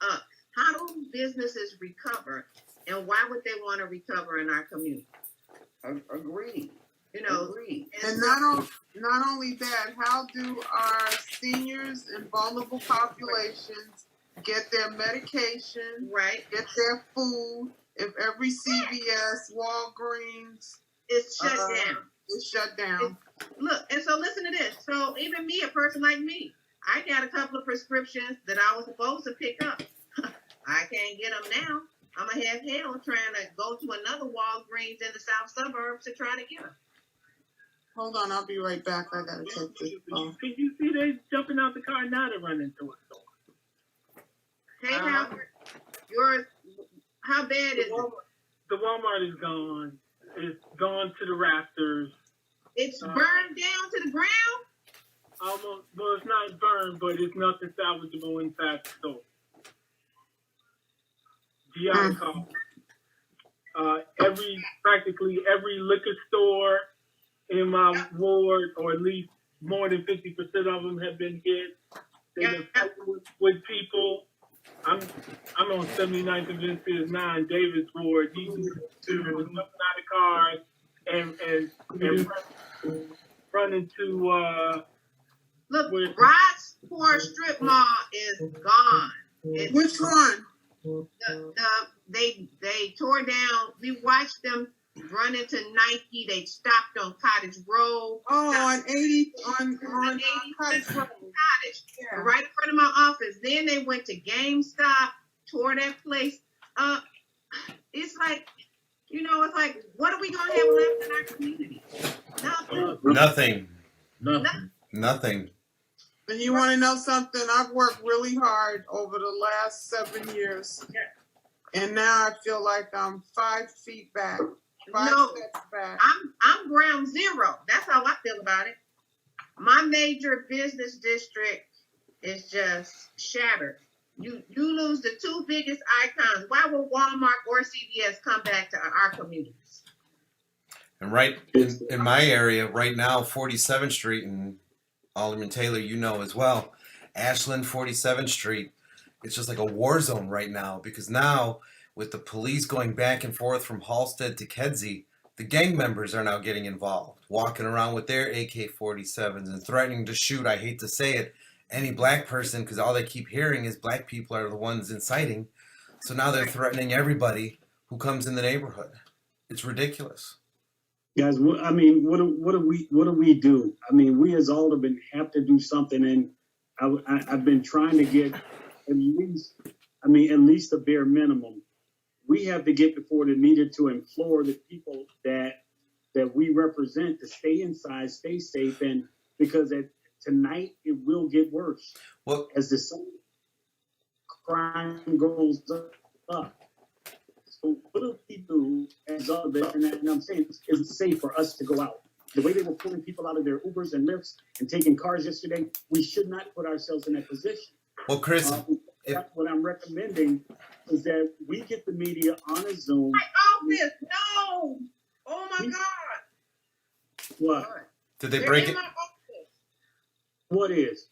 up. How do businesses recover, and why would they want to recover in our community? Agreed. You know, Agreed. And not only that, how do our seniors and vulnerable populations get their medication, right? get their food, if every CVS, Walgreens It's shut down. It's shut down. Look, and so listen to this. So even me, a person like me, I got a couple of prescriptions that I was supposed to pick up. I can't get them now. I'm going to have hell trying to go to another Walgreens in the south suburbs to try to get them. Hold on, I'll be right back. I gotta take this phone. Can you see they jumping out the car now to run into a store? Hey, Howard, how bad is it? The Walmart is gone. It's gone to the rafters. It's burned down to the ground? Almost. Well, it's not burned, but it's nothing salvageable inside the store. GI call. Practically every liquor store in my ward, or at least more than 50% of them, have been hit. They've been fighting with people. I'm on 79th and Vince's 9, Davis Ward. These two were jumping out of cars and run into Look, Rockport Strip Mall is gone. Which one? They tore down. We watched them run into Nike. They stopped on Cottage Road. Oh, on 80 on Cottage Road. Yeah. Right in front of my office. Then they went to GameStop, tore that place up. It's like, it's like, what are we gonna have left in our community? Nothing. And you want to know something? I've worked really hard over the last 7 years. Yeah. And now I feel like I'm 5 feet back. Five steps back. I'm ground zero. That's how I feel about it. My major business district is just shattered. You lose the two biggest icons. Why would Walmart or CVS come back to our communities? And right in my area right now, 47th Street, and Alderman Taylor, as well, Ashland, 47th Street, it's just like a war zone right now, because now with the police going back and forth from Halstead to Kedzie, the gang members are now getting involved, walking around with their AK-47s and threatening to shoot, I hate to say it, any black person, because all they keep hearing is black people are the ones inciting. So now they're threatening everybody who comes in the neighborhood. It's ridiculous. Guys, what do we do? I mean, we as aldermen have to do something, and I've been trying to get at least a bare minimum. We have to get before the media to implore the people that we represent to stay inside, stay safe, and because tonight it will get worse. Well, as the crime goes up. So what do we do as aldermen? And I'm saying it's safe for us to go out. The way they were pulling people out of their Ubers and Lyfts and taking cars yesterday, we should not put ourselves in that position. Well, Chris, what I'm recommending is that we get the media on a Zoom. My office, no! Oh my God! What? Did they break it? What is?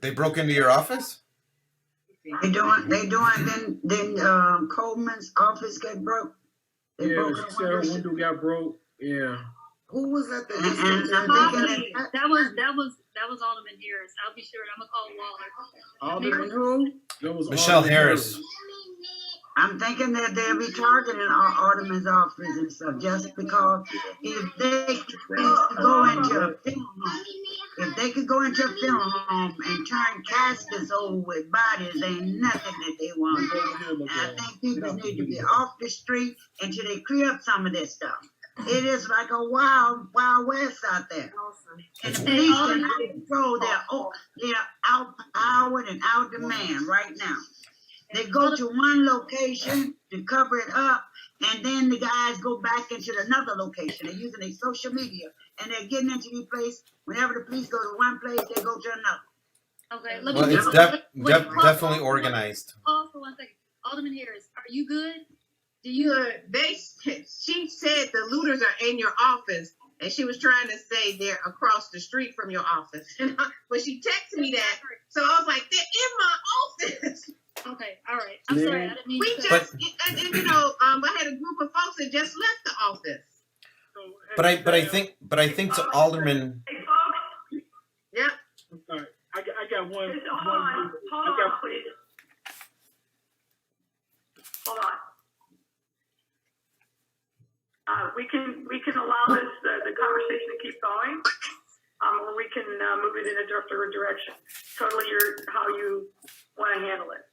They broke into your office? They doing. Then Coleman's office got broke. Sarah window got broke. Yeah. Who was at the? And I'm thinking that was Alderman Harris. I'll be sure. I'm gonna call Waller. Alderman who? That was Michelle Alderman Harris. I'm thinking that they'll be targeting our alderman's office and stuff just because if they could go into a funeral home, and turn caskets over with bodies, ain't nothing that they want to do. And I think people need to be off the street until they clear up some of this stuff. It is like a wild west out there. And the police can control they're outpowered and outdemand right now. They go to one location to cover it up, and then the guys go back into another location. They're using their social media, and they're getting into the place. Whenever the police go to one place, they go to another. Okay, Well, it's definitely organized. Pause for 1 second. Alderman Harris, are you good? She said the looters are in your office, and she was trying to say they're across the street from your office. But she texted me that, so I was like, they're in my office. Okay, all right. I'm sorry, I didn't mean We to. just, and you know, I had a group of folks that just left the office. So, But I think to Alderman. Hey, folks, Yep. I'm sorry. I got one. hold on, please. Hold on. We can allow this, the conversation to keep going, or we can move it in a different direction. Totally how you want to handle it.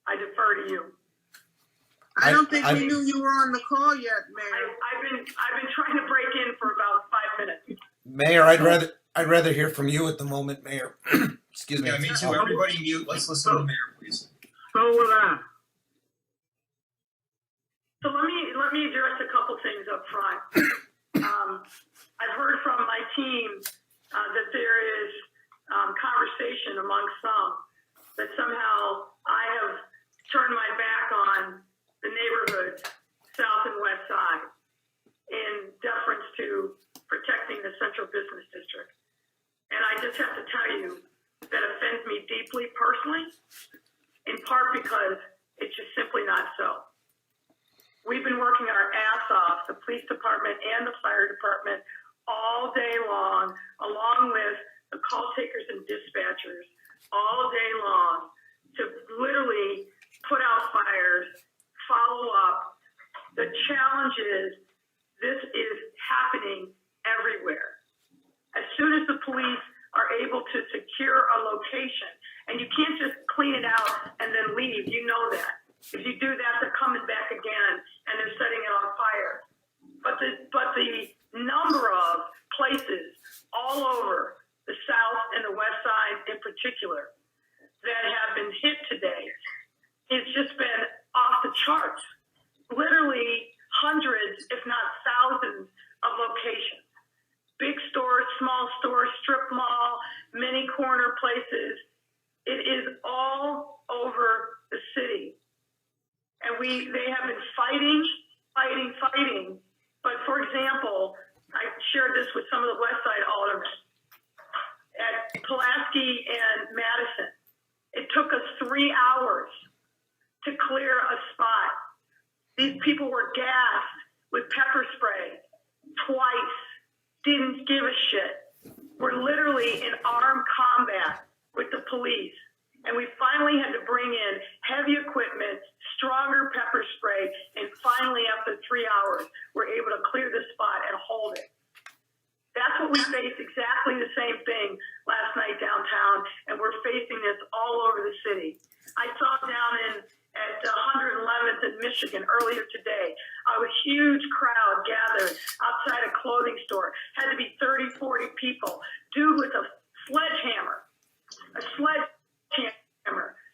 I defer to you. I don't think I- we knew you were on the call yet, Mayor. I've been trying to break in for about 5 minutes. Mayor, I'd rather hear from you at the moment, Mayor. Excuse me. Yeah, me too. Everybody mute. Let's listen to the mayor, please. So will I. So let me address a couple things up front. I've heard from my team that there is conversation among some that somehow I have turned my back on the neighborhoods, south and west side, in deference to protecting the central business district. And I just have to tell you, that offends me deeply personally, in part because it's just simply not so. We've been working our ass off, the police department and the fire department, all day long, along with the call takers and dispatchers, all day long, to literally put out fires, follow up. The challenge is, this is happening everywhere. As soon as the police are able to secure a location, and you can't just clean it out and then leave, you know that. If you do that, they're coming back again and they're setting it on fire. But the number of places all over the south and the west side in particular that have been hit today, it's just been off the charts. Literally hundreds, if not thousands, of locations. Big stores, small stores, strip mall, mini corner places. It is all over the city. And they have been fighting. But for example, I shared this with some of the West Side Aldermen. At Pulaski and Madison, it took us 3 hours to clear a spot. These people were gassed with pepper spray twice, didn't give a shit. We're literally in armed combat with the police. And we finally had to bring in heavy equipment, stronger pepper spray, and finally, after 3 hours, we're able to clear the spot and hold it. That's what we faced, exactly the same thing last night downtown, and we're facing this all over the city. I saw down at 111th in Michigan earlier today, a huge crowd gathered outside a clothing store. Had to be 30, 40 people. Dude with a sledgehammer,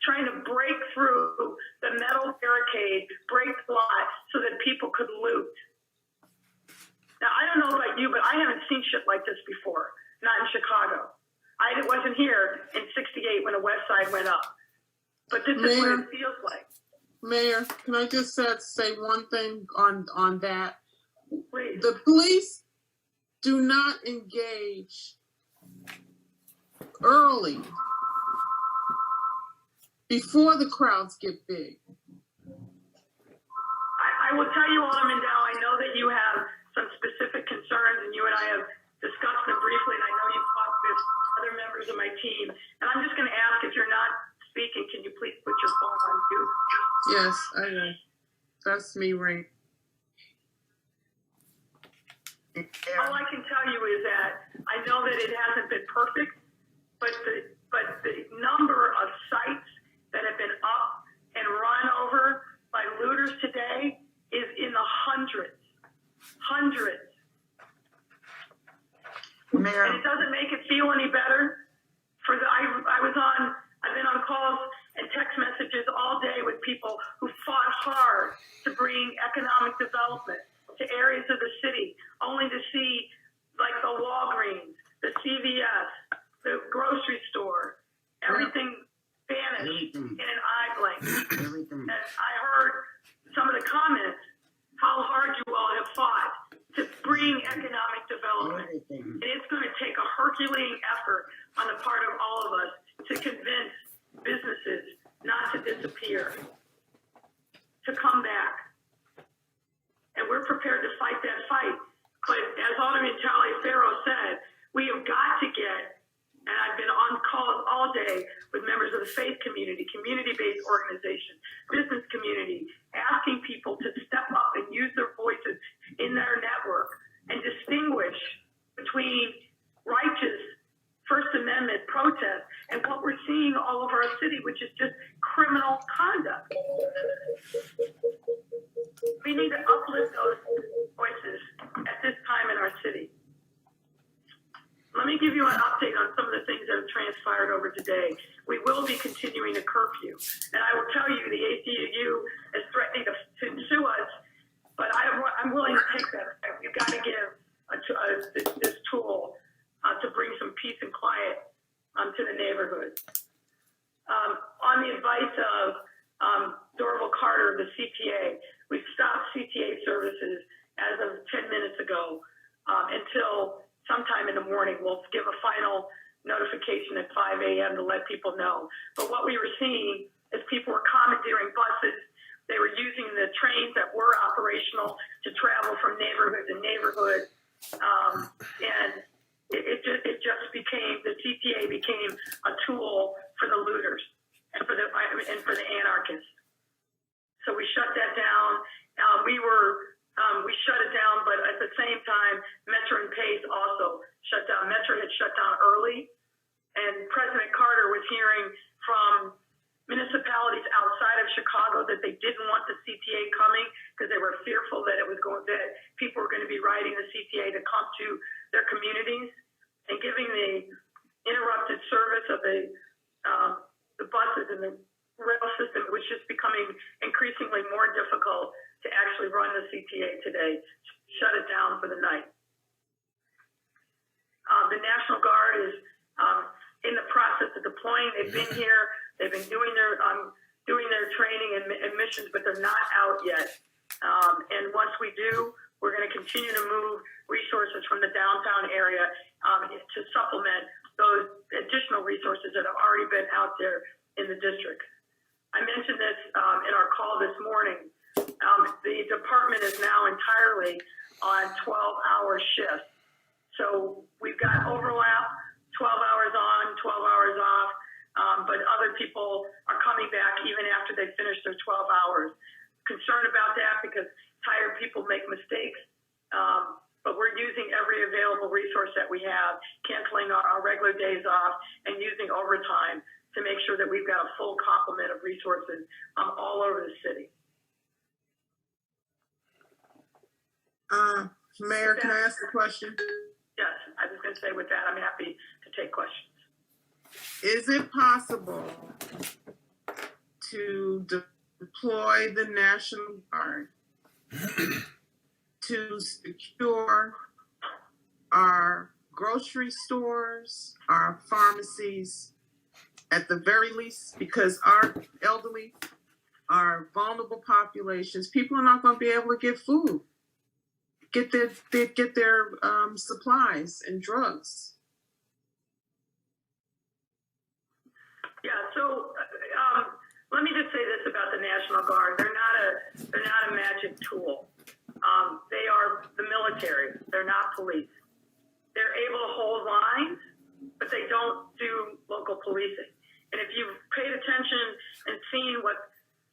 trying to break through the metal barricade, break the lot so that people could loot. Now, I don't know about you, but I haven't seen shit like this before, not in Chicago. I wasn't here in 68 when the West Side went up. But this is what it feels like. Mayor, can I just say one thing on that? Please. The police do not engage early before the crowds get big. I will tell you, Alderman Dow, I know that you have some specific concerns, and you and I have discussed them briefly, and I know you've talked with other members of my team. And I'm just going to ask, if you're not speaking, can you please put your phone on mute? Yes, I will. That's me, right? All I can tell you is that I know that it hasn't been perfect, but the number of sites that have been up and run over by looters today is in the hundreds. Mayor, And it doesn't make it feel any better. I've been on calls and text messages all day with people who fought hard to bring economic development to areas of the city, only to see like the Walgreens, the CVS, the grocery store, everything vanished in an eye blink. everything. And I heard some of the comments, how hard you all have fought to bring economic development. Everything. And it's going to take a Herculean effort on the part of all of us to convince businesses all day with members of the faith community, community-based organizations, business community, asking people to step up and use their voices in their network and distinguish between righteous First Amendment protests and what we're seeing all over our city, which is just criminal conduct. We need to uplift those voices at this time in our city. Let me give you an update on some of the things that have transpired over today. We will be continuing a curfew. And I will tell you, the ACLU is threatening to sue us, but I'm willing to take that. We've got to give this tool to bring some peace and quiet to the neighborhood. On the advice of Dorval Carter of the CTA, we stopped CTA services as of 10 minutes ago until sometime in the morning. We'll give a final notification at 5 a.m. to let people know. But what we were seeing is people were commandeering buses. They were using the trains that were operational to travel from neighborhood to neighborhood. And it just became, the CTA became a tool for the looters and for the anarchists. So we shut that down. We shut it down, but at the same time, Metro and Pace also shut down. Metro had shut down early, and President Carter was hearing from municipalities outside of Chicago that they didn't want the CTA coming because they were fearful that that people were going to be riding the CTA to come to their communities, and giving the interrupted service of the buses and the rail system was just becoming increasingly more difficult to actually run the CTA today. Shut it down for the night. The National Guard is in the process of deploying. They've been here. They've been doing their training and missions, but they're not out yet. And once we do, we're going to continue to move resources from the downtown area to supplement those additional resources that have already been out there in the district. I mentioned this in our call this morning. The department is now entirely on 12-hour shifts. So we've got overlap, 12 hours on, 12 hours off, but other people are coming back even after they finish their 12 hours. Concerned about that because tired people make mistakes, but we're using every available resource that we have, canceling our regular days off and using overtime to make sure that we've got a full complement of resources all over the city. Mayor, can I ask a question? Yes, I was going to say with that, I'm happy to take questions. Is it possible to deploy the National Guard to secure our grocery stores, our pharmacies, at the very least, because our elderly, our vulnerable populations, people are not going to be able to get food, get their supplies and drugs. Yeah, so let me just say this about the National Guard. They're not a magic tool. They are the military. They're not police. They're able to hold lines, but they don't do local policing. And if you've paid attention and seen what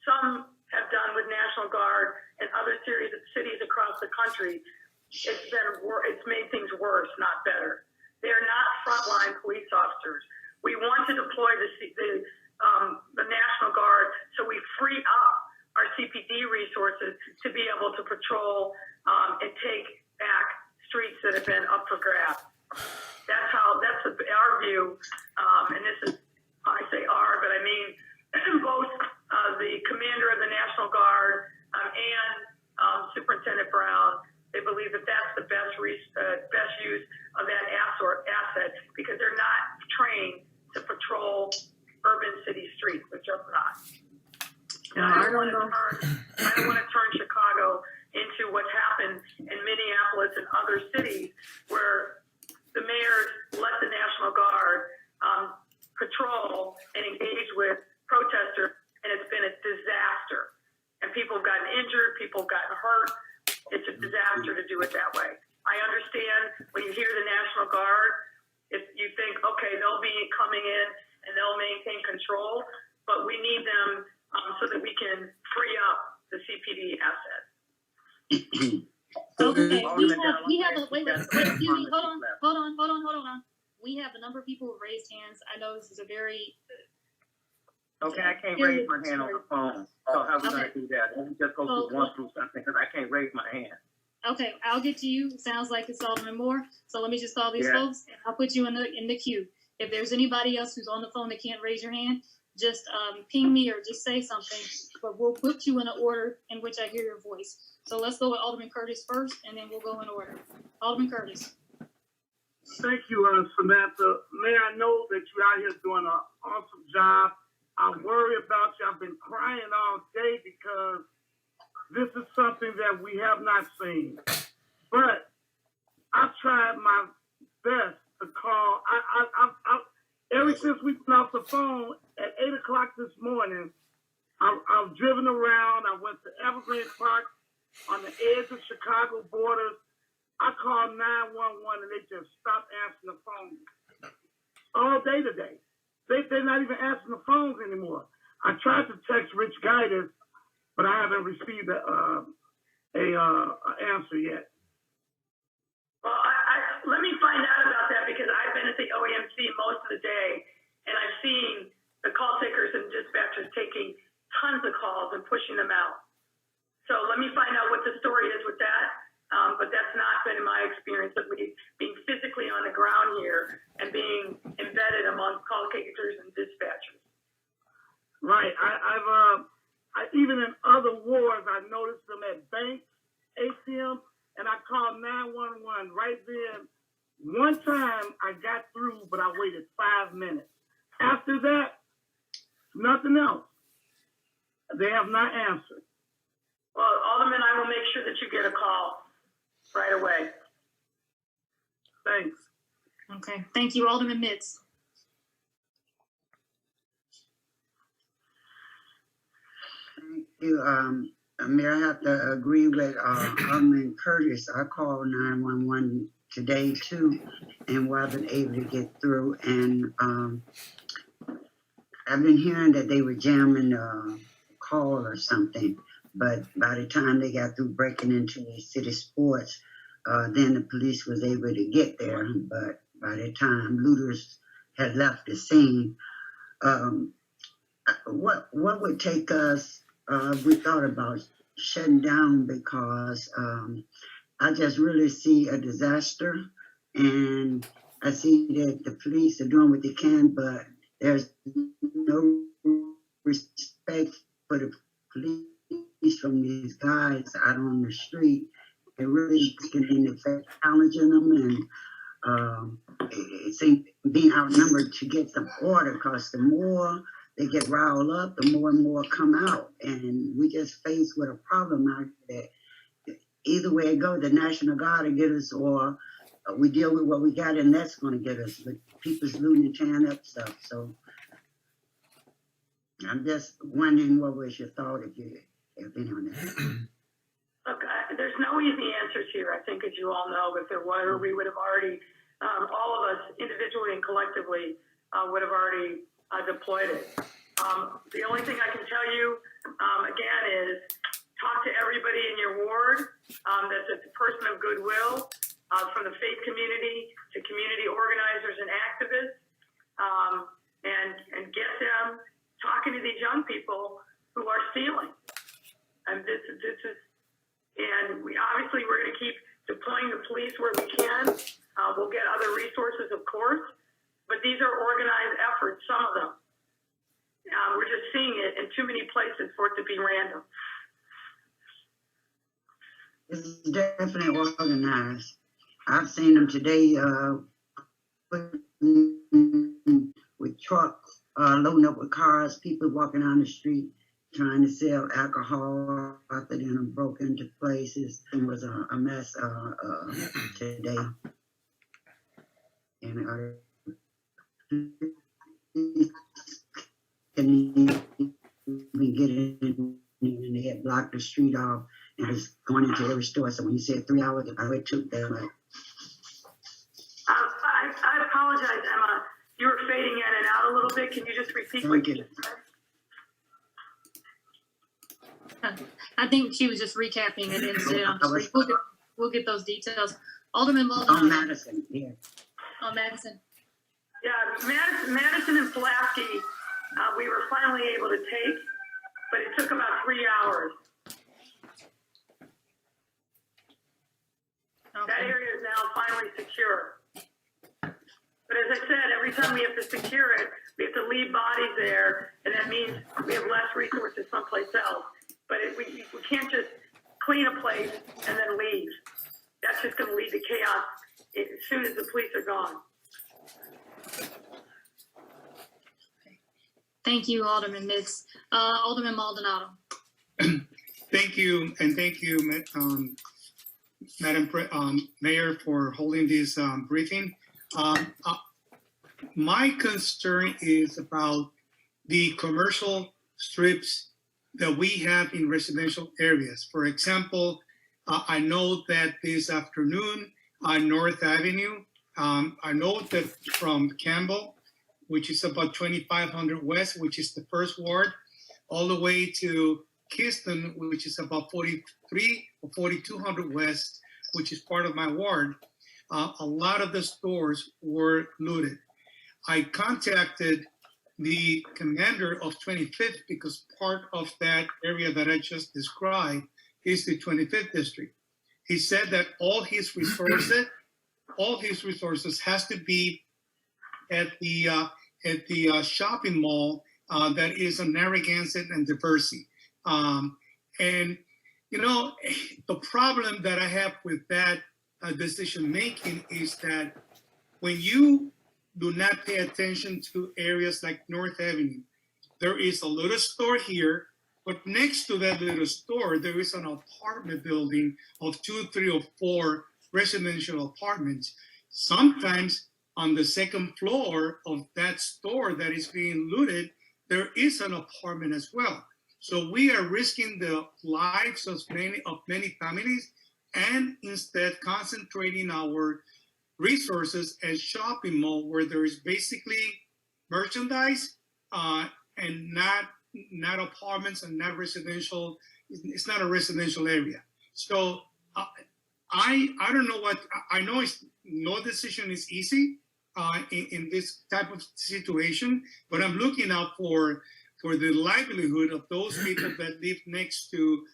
some have done with National Guard and other cities across the country, it's made things worse, not better. They're not frontline police officers. We want to deploy the National Guard so we free up our CPD resources to be able to patrol and take back streets that have been up for grabs. That's our view, and this is, I say our, but I mean both the commander of the National Guard and Superintendent Brown. They believe that that's the best use of that asset because they're not trained to patrol urban city streets. They're just not. And I don't want to turn Chicago into what's happened in Minneapolis and other cities where the mayors let the National Guard patrol and engage with protesters, and it's been a disaster. And people have gotten injured, people have gotten hurt. It's a disaster to do it that way. I understand when you hear the National Guard, if you think, okay, they'll be coming in and they'll maintain control, but we need them so that we can free up the CPD assets. Okay, Alderman, we have a, wait, excuse me, hold on. left. We have a number of people who raised hands. I know this is a very, Okay, I can't raise my hand on the phone. So how we gonna do that? Let me just go through one through something because I can't raise my hand. okay, I'll get to you. Sounds like it's Alderman Moore. So let me just call these Yeah. folks and I'll put you in the queue. If there's anybody else who's on the phone that can't raise your hand, just ping me or just say something, but we'll put you in an order in which I hear your voice. So let's go with Alderman Curtis first, and then we'll go in order. Alderman Curtis. Thank you, Samantha. Mayor, I know that you're out here doing an awesome job. I worry about you. I've been crying all day because this is something that we have not seen. But I tried my best to call. Ever since we've been off the phone at 8 o'clock this morning, I've driven around. I went to Evergreen Park on the edge of Chicago borders. I called 911 and they just stopped answering the phone all day today. They're not even answering the phones anymore. I tried to text Rich Guidance, but I haven't received a answer yet. Well, let me find out about that because I've been at the OEMC most of the day, and I've seen the call takers and dispatchers taking tons of calls and pushing them out. So let me find out what the story is with that. But that's not been my experience of me being physically on the ground here and being embedded among call takers and dispatchers. Right. I even in other wards, I noticed them at banks, ATMs, and I called 911 right then. One time I got through, but I waited 5 minutes. After that, nothing else. They have not answered. Well, Alderman, I will make sure that you get a call right away. Thanks. Okay, thank you, Alderman Mitz. Thank you. Mayor, I have to agree with Alderman Curtis. I called 911 today too and wasn't able to get through. And I've been hearing that they were jamming a call or something. But by the time they got through breaking into the city sports, then the police was able to get there. But by the time looters had left the scene, what would take us? We thought about shutting down because I just really see a disaster, and I see that the police are doing what they can, but there's no respect for the police from these guys out on the street. They're really getting effect challenging them, and it seems being outnumbered to get some order, because the more they get riled up, the more and more come out. And we just faced with a problem out there. Either way it goes, the National Guard will get us, or we deal with what we got, and that's going to get us. But people's looting and tearing up stuff. So I'm just wondering, what was your thought if any on that? Look, there's no easy answers here. I think, as you all know, if there were, we would have already, all of us individually and collectively would have already deployed it. The only thing I can tell you, again, is talk to everybody in your ward that's a person of goodwill, from the faith community to community organizers and activists, and get them talking to these young people who are stealing. And this is, and we're going to keep deploying the police where we can. We'll get other resources, of course, but these are organized efforts, some of them. We're just seeing it in too many places for it to be random. It's definitely organized. I've seen them today with trucks, loading up with cars, people walking down the street trying to sell alcohol after they broke into places. It was a mess today. And couldn't even get in, and they had blocked the street off and was going into every store. So when you said 3 hours, I took that. I apologize, Emma. you were fading in and out a little bit. Can you just repeat what you said? I think she was just recapping an incident on the street. We'll get those details. Alderman On Maldonado. Madison, yeah. Oh, Madison. Yeah, Madison and Pulaski, we were finally able to take, but it took about 3 hours. That area is now finally secure. But as I said, every time we have to secure it, we have to leave bodies there, and that means we have less resources someplace else. But we can't just clean a place and then leave. That's just going to lead to chaos as soon as the police are gone. Thank you, Alderman Mitz. Alderman Maldonado. Thank you, and thank you, Madam Mayor, for holding this briefing. My concern is about the commercial strips that we have in residential areas. For example, I know that this afternoon on North Avenue, I know that from Campbell, which is about 2500 West, which is the first ward, all the way to Kingston, which is about 43 or 4200 West, which is part of my ward, a lot of the stores were looted. I contacted the commander of 25th because part of that area that I just described is the 25th district. He said that all his resources has to be at the shopping mall that is on Narragansett and Diversey. And you know, the problem that I have with that decision making is that when you do not pay attention to areas like North Avenue, there is a little store here, but next to that little store, there is an apartment building of 2, 3, or 4 residential apartments. Sometimes on the second floor of that store that is being looted, there is an apartment as well. So we are risking the lives of many families and instead concentrating our resources at shopping mall where there is basically merchandise and not apartments and not residential. It's not a residential area. So I don't know what, I know no decision is easy in this type of situation, but I'm looking out for the livelihood of those people that live next to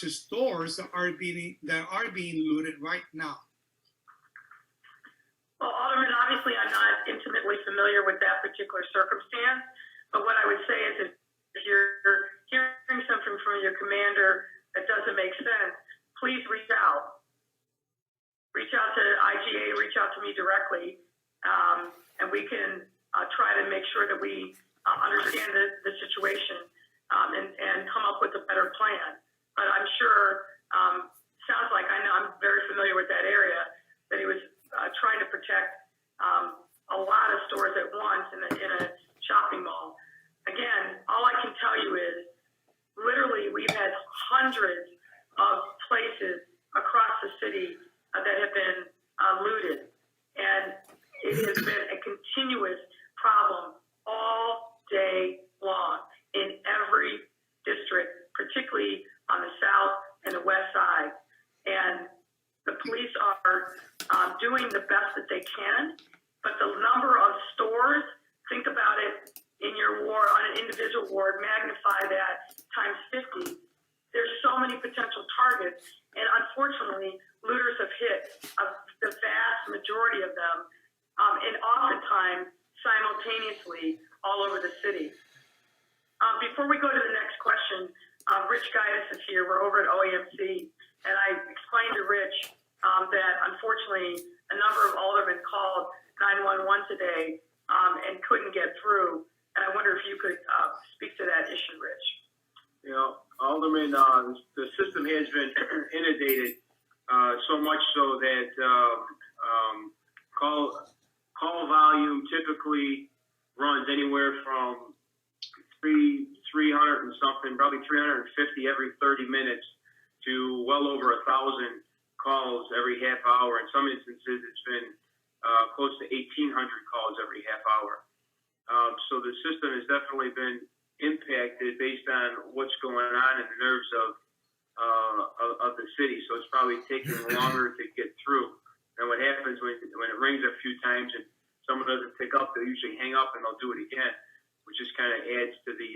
stores that are being looted right now. Well, Alderman, obviously I'm not intimately familiar with that particular circumstance, but what I would say is if you're hearing something from your commander that doesn't make sense, please reach out. Reach out to IGA, reach out to me directly, and we can try to make sure that we understand the situation and come up with a better plan. But I'm sure, sounds like, I know I'm very familiar with that area, that he was trying to protect a lot of stores at once in a shopping mall. Again, all I can tell you is literally we've had hundreds of places across the city that have been looted. And it has been a continuous problem all day long in every district, particularly on the south and the west side. And the police are doing the best that they can, but the number of stores, think about it in your ward, on an individual ward, magnify that times 50. There's so many potential targets, and unfortunately, looters have hit the vast majority of them, and oftentimes simultaneously all over the city. Before we go to the next question, Rich Gaius is here. We're over at OAMC, and I explained to Rich that unfortunately a number of aldermen called 911 today and couldn't get through. And I wonder if you could speak to that issue, Rich. You know, Alderman, the system has been inundated so much so that call volume typically runs anywhere from 300 and something, probably 350 every 30 minutes to well over 1,000 calls every half hour. In some instances, it's been close to 1,800 calls every half hour. So the system has definitely been impacted based on what's going on in the nerves of the city. So it's probably taking longer to get through. And what happens when it rings a few times and someone doesn't pick up, they'll usually hang up and they'll do it again, which just kind of adds to the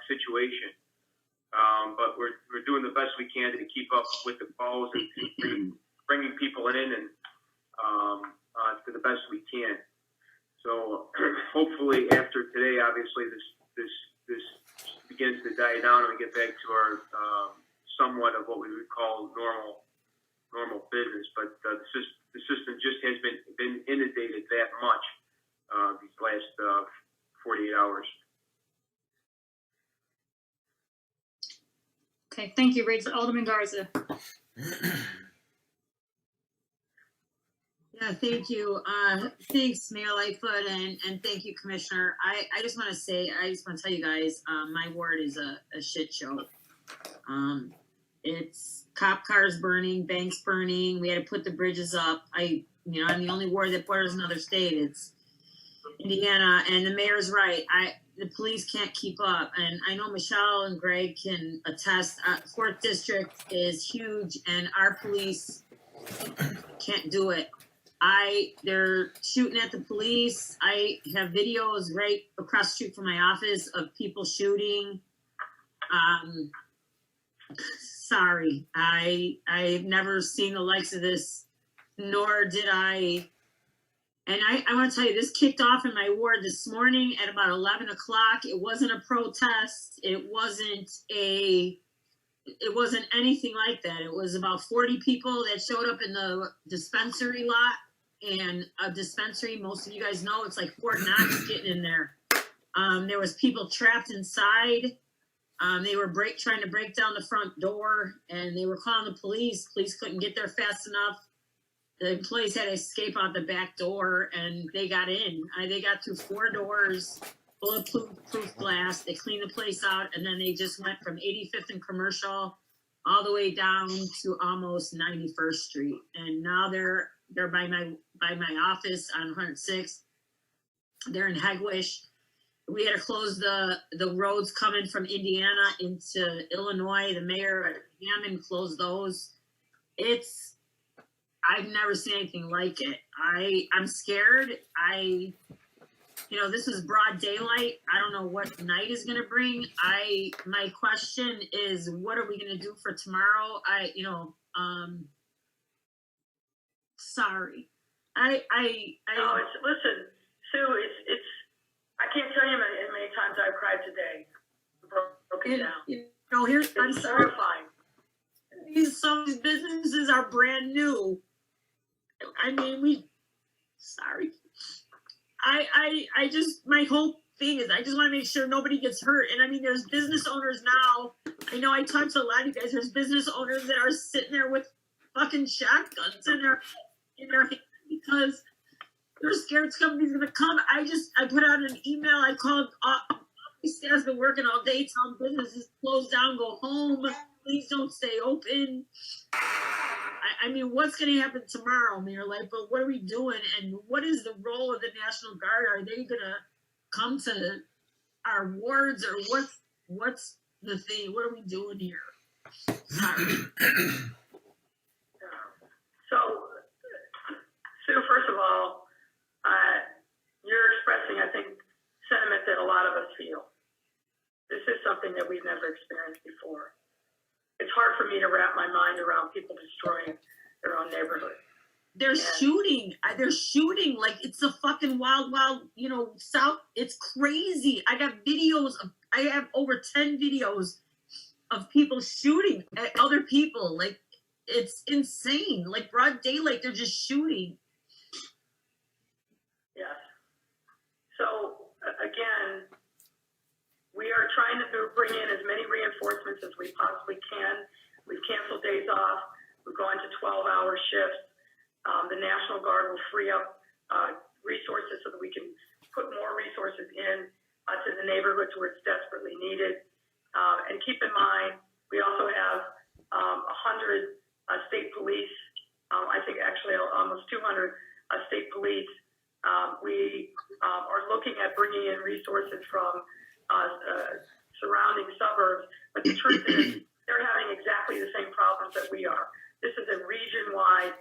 situation. But we're doing the best we can to keep up with the calls and bringing people in and to the best we can. So hopefully after today, obviously this begins to die down and we get back to our somewhat of what we would call normal business. But the system just has been inundated that much these last 48 hours. Okay, thank you, Rachel. Alderman Garza. Yeah, thank you. Thanks, Mayor Lightfoot, and thank you, Commissioner. I just want to tell you guys, my ward is a shit show. It's cop cars burning, banks burning. We had to put the bridges up. I'm the only ward that borders another state. It's Indiana, and the mayor's right. The police can't keep up, and I know Michelle and Greg can attest. 4th District is huge, and our police can't do it. They're shooting at the police. I have videos right across the street from my office of people shooting. Sorry, I've never seen the likes of this, nor did I. And I want to tell you, this kicked off in my ward this morning at about 11 o'clock. It wasn't a protest. It wasn't anything like that. It was about 40 people that showed up in the dispensary lot. And a dispensary, most of you guys know, it's like Fort Knox getting in there. There was people trapped inside. They were trying to break down the front door, and they were calling the police. Police couldn't get there fast enough. The employees had to escape out the back door, and they got in. They got through 4 doors, bulletproof glass. They cleaned the place out, and then they just went from 85th and Commercial all the way down to almost 91st Street. And now they're by my office on 106. They're in Hegwish. We had to close the roads coming from Indiana into Illinois. The mayor at Hammond closed those. I've never seen anything like it. I'm scared. This is broad daylight. I don't know what night is going to bring. My question is, what are we going to do for tomorrow? Sorry. Listen, Sue, it's I can't tell you how many times I've cried today. Broken down. I'm sorry. Some of these businesses are brand new. Sorry. My whole thing is I just want to make sure nobody gets hurt. And there's business owners now. I know I talked to a lot of you guys. There's business owners that are sitting there with fucking shotguns in their hands because they're scared somebody's gonna come. I put out an email. I called staff's been working all day, telling businesses close down, go home. Please don't stay open. What's going to happen tomorrow, Mayor Lightfoot? What are we doing? And what is the role of the National Guard? Are they going to come to our wards, or what's the thing? What are we doing here? Sorry. So, Sue, first of all, you're expressing, I think, sentiment that a lot of us feel. This is something that we've never experienced before. It's hard for me to wrap my mind around people destroying their own neighborhood. They're shooting like it's a fucking wild, South. It's crazy. I got videos I have over 10 videos of people shooting at other people. Like, it's insane. Like, broad daylight, they're just shooting. Yes. So, again, we are trying to bring in as many reinforcements as we possibly can. We've canceled days off. We've gone to 12-hour shifts. The National Guard will free up resources so that we can put more resources in to the neighborhoods where it's desperately needed. And keep in mind, we also have 100 state police, I think actually almost 200 state police. We are looking at bringing in resources from surrounding suburbs, but the truth is they're having exactly the same problems that we are. This is a region-wide,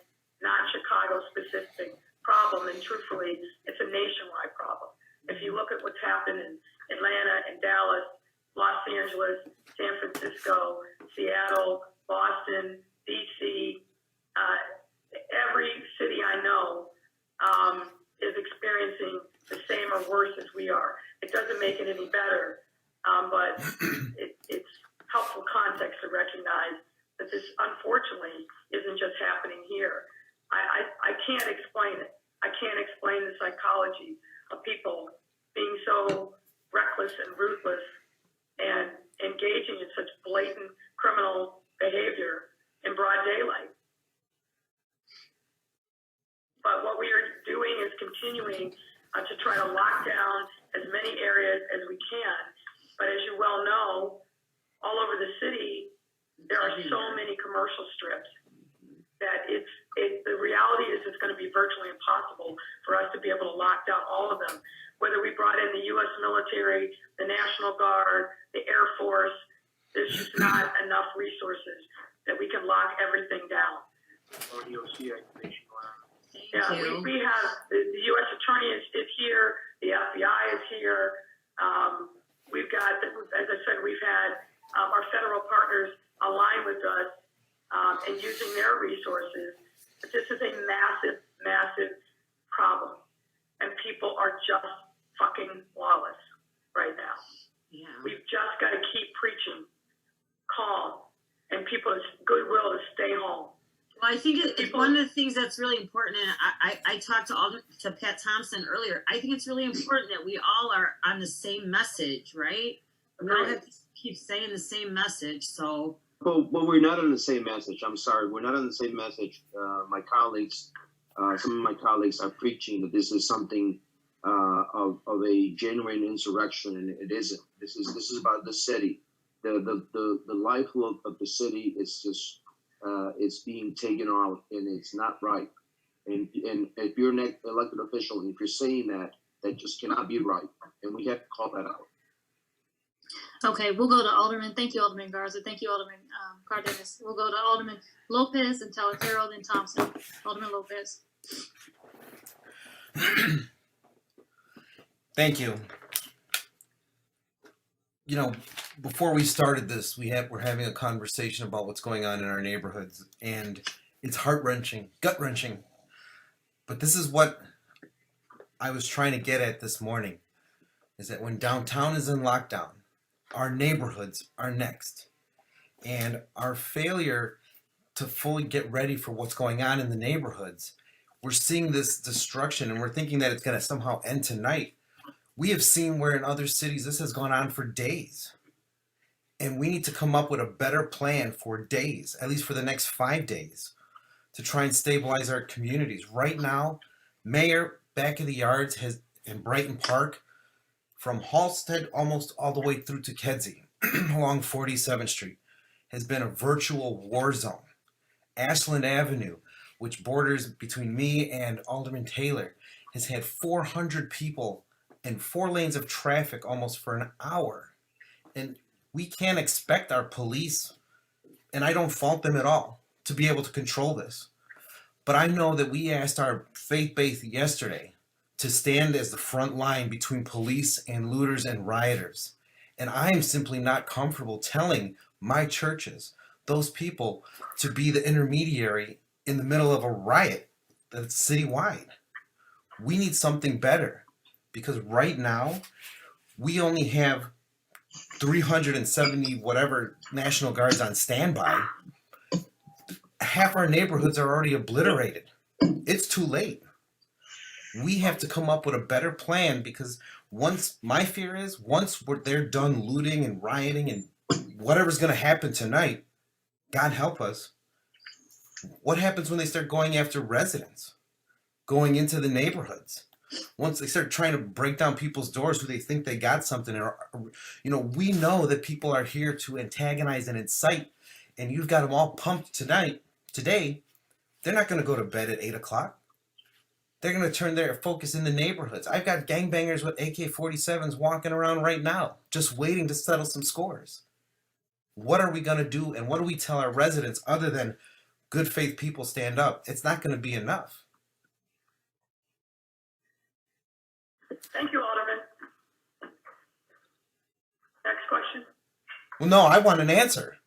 not Chicago-specific problem, and truthfully, it's a nationwide problem. If you look at what's happened in Atlanta and Dallas, Los Angeles, San Francisco, Seattle, Boston, DC, every city I know is experiencing the same or worse as we are. It doesn't make it any better, but it's helpful context to recognize that this, unfortunately, isn't just happening here. I can't explain it. I can't explain the psychology of people being so reckless and ruthless and engaging in such blatant criminal behavior in broad daylight. But what we are doing is continuing to try to lock down as many areas as we can. But as you well know, all over the city, there are so many commercial strips that the reality is it's going to be virtually impossible for us to be able to lock down all of them. Whether we brought in the U.S. military, the National Guard, the Air Force, there's just not enough resources that we can lock everything down. Yeah, we have the U.S. Attorney is here, the FBI is here. We've got, as I said, we've had our federal partners align with us and using their resources. But this is a massive, massive problem, and people are just fucking lawless right now. Yeah. We've just got to keep preaching calm and people's goodwill to stay home. Well, I think one of the things that's really important, and I talked to Pat Thompson earlier, I think it's really important that we all are on the same message, right? We all have to keep saying the same message, so. But we're not on the same message. I'm sorry, we're not on the same message. My colleagues, some of my colleagues are preaching that this is something of a genuine insurrection, and it isn't. This is about the city. The livelihood of the city is just it's being taken out, and it's not right. And if you're an elected official, and if you're saying that just cannot be right, and we have to call that out. Okay, we'll go to Alderman. Thank you, Alderman Garza. Thank you, Alderman Cardenas. We'll go to Alderman Lopez and Talatero, then Thompson. Alderman Lopez. Thank you. You know, before we started this, we're having a conversation about what's going on in our neighborhoods, and it's heart-wrenching, gut-wrenching. But this is what I was trying to get at this morning, is that when downtown is in lockdown, our neighborhoods are next. And our failure to fully get ready for what's going on in the neighborhoods, we're seeing this destruction, and we're thinking that it's going to somehow end tonight. We have seen where in other cities this has gone on for days. And we need to come up with a better plan for days, at least for the next 5 days, to try and stabilize our communities. Right now, Mayor Back of the Yards has in Brighton Park, from Halstead almost all the way through to Kedzie, along 47th Street, has been a virtual war zone. Ashland Avenue, which borders between me and Alderman Taylor, has had 400 people and 4 lanes of traffic almost for an hour. And we can't expect our police, and I don't fault them at all, to be able to control this. But I know that we asked our faith base yesterday to stand as the front line between police and looters and rioters. And I am simply not comfortable telling my churches, those people, to be the intermediary in the middle of a riot that's citywide. We need something better, because right now we only have 370 whatever National Guards on standby. Half our neighborhoods are already obliterated. It's too late. We have to come up with a better plan, because my fear is once they're done looting and rioting and whatever's going to happen tonight, God help us, what happens when they start going after residents, going into the neighborhoods? Once they start trying to break down people's doors who they think they got something, or, we know that people are here to antagonize and incite, and you've got them all pumped today. They're not going to go to bed at 8 o'clock. They're going to turn their focus in the neighborhoods. I've got gangbangers with AK-47s walking around right now, just waiting to settle some scores. What are we going to do, and what do we tell our residents other than good faith people stand up? It's not going to be enough. Thank you, Alderman. Next question. Well, no, I want an answer.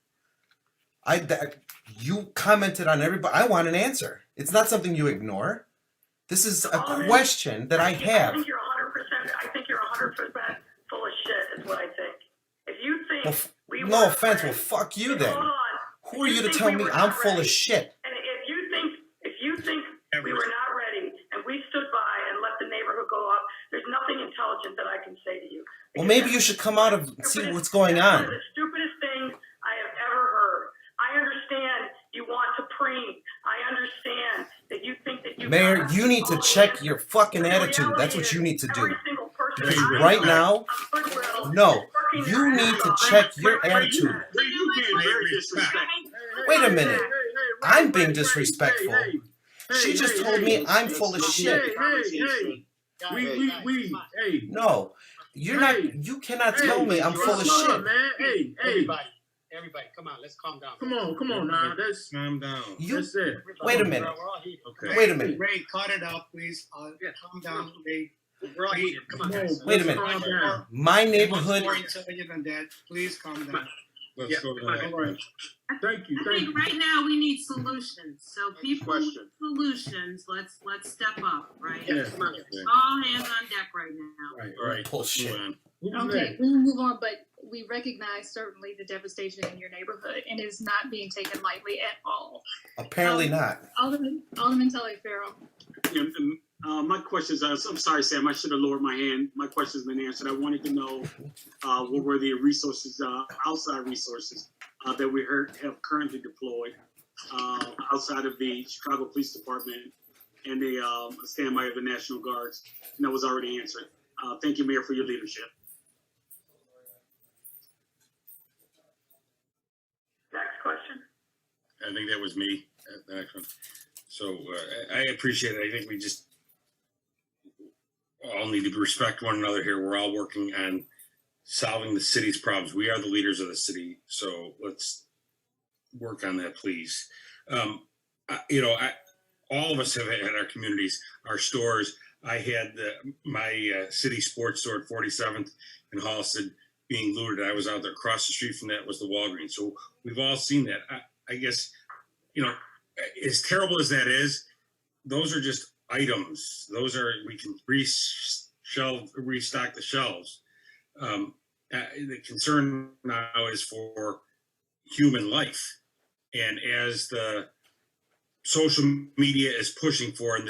You commented on everybody. I want an answer. It's not something you ignore. This is a question that I have. I think you're 100%. I think you're 100% full of shit. Is what I think. If you think no offense, well, fuck you then. Hold on. Who are you to tell me I'm full of shit? And if you think we were not ready and we stood by and let the neighborhood go up, there's nothing intelligent that I can say to you. Well, maybe you should come out and see what's going on. One of the stupidest things I have ever heard. I understand you want to preen. I understand that you think that you. Mayor, you need to check your fucking attitude. That's what you need to do. Because right now, no, you need to check your attitude. Wait a minute. I'm being disrespectful. She just told me I'm full of shit. No, you're not. You cannot tell me I'm full of shit. Everybody, come on, let's calm down. Come on now. Let's calm down. That's it. Wait a minute. Okay. Wait a minute. Ray, cut it out, please. Calm down, Ray. We're all heated. Come on, guys. Wait a minute. My neighborhood. More intelligent than that. Please calm down. Let's go to that. All right. Thank you. I think right now we need solutions. So people with solutions, let's step up, right? Yeah. All hands on deck right now. Right. Bullshit. Okay, we'll move on, but we recognize certainly the devastation in your neighborhood, and it is not being taken lightly at all. Apparently not. Alderman Taliaferro. My questions, I'm sorry, Sam, I should have lowered my hand. My question's been answered. I wanted to know what were the resources, outside resources that we have currently deployed outside of the Chicago Police Department and the standby of the National Guards. And that was already answered. Thank you, Mayor, for your leadership. Next question. I think that was me. The next one. So I appreciate it. I think we just all need to respect one another here. We're all working on solving the city's problems. We are the leaders of the city, so let's work on that, please. All of us have had our communities, our stores. I had my city sports store at 47th and Halsted being looted. I was out there across the street from that was the Walgreens. So we've all seen that. I guess, as terrible as that is, those are just items. Those are, we can restock the shelves. The concern now is for human life. And as the social media is pushing for, and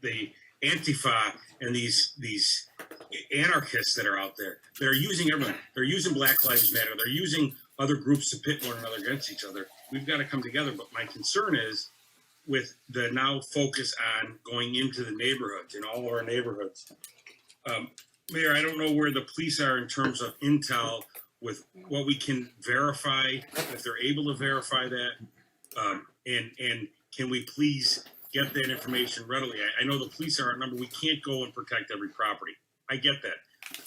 the Antifa and these anarchists that are out there, they're using everyone. They're using Black Lives Matter. They're using other groups to pit one another against each other. We've got to come together. But my concern is with the now focus on going into the neighborhoods, in all of our neighborhoods. Mayor, I don't know where the police are in terms of intel with what we can verify, if they're able to verify that. And can we please get that information readily? I know the police are outnumbered. We can't go and protect every property. I get that.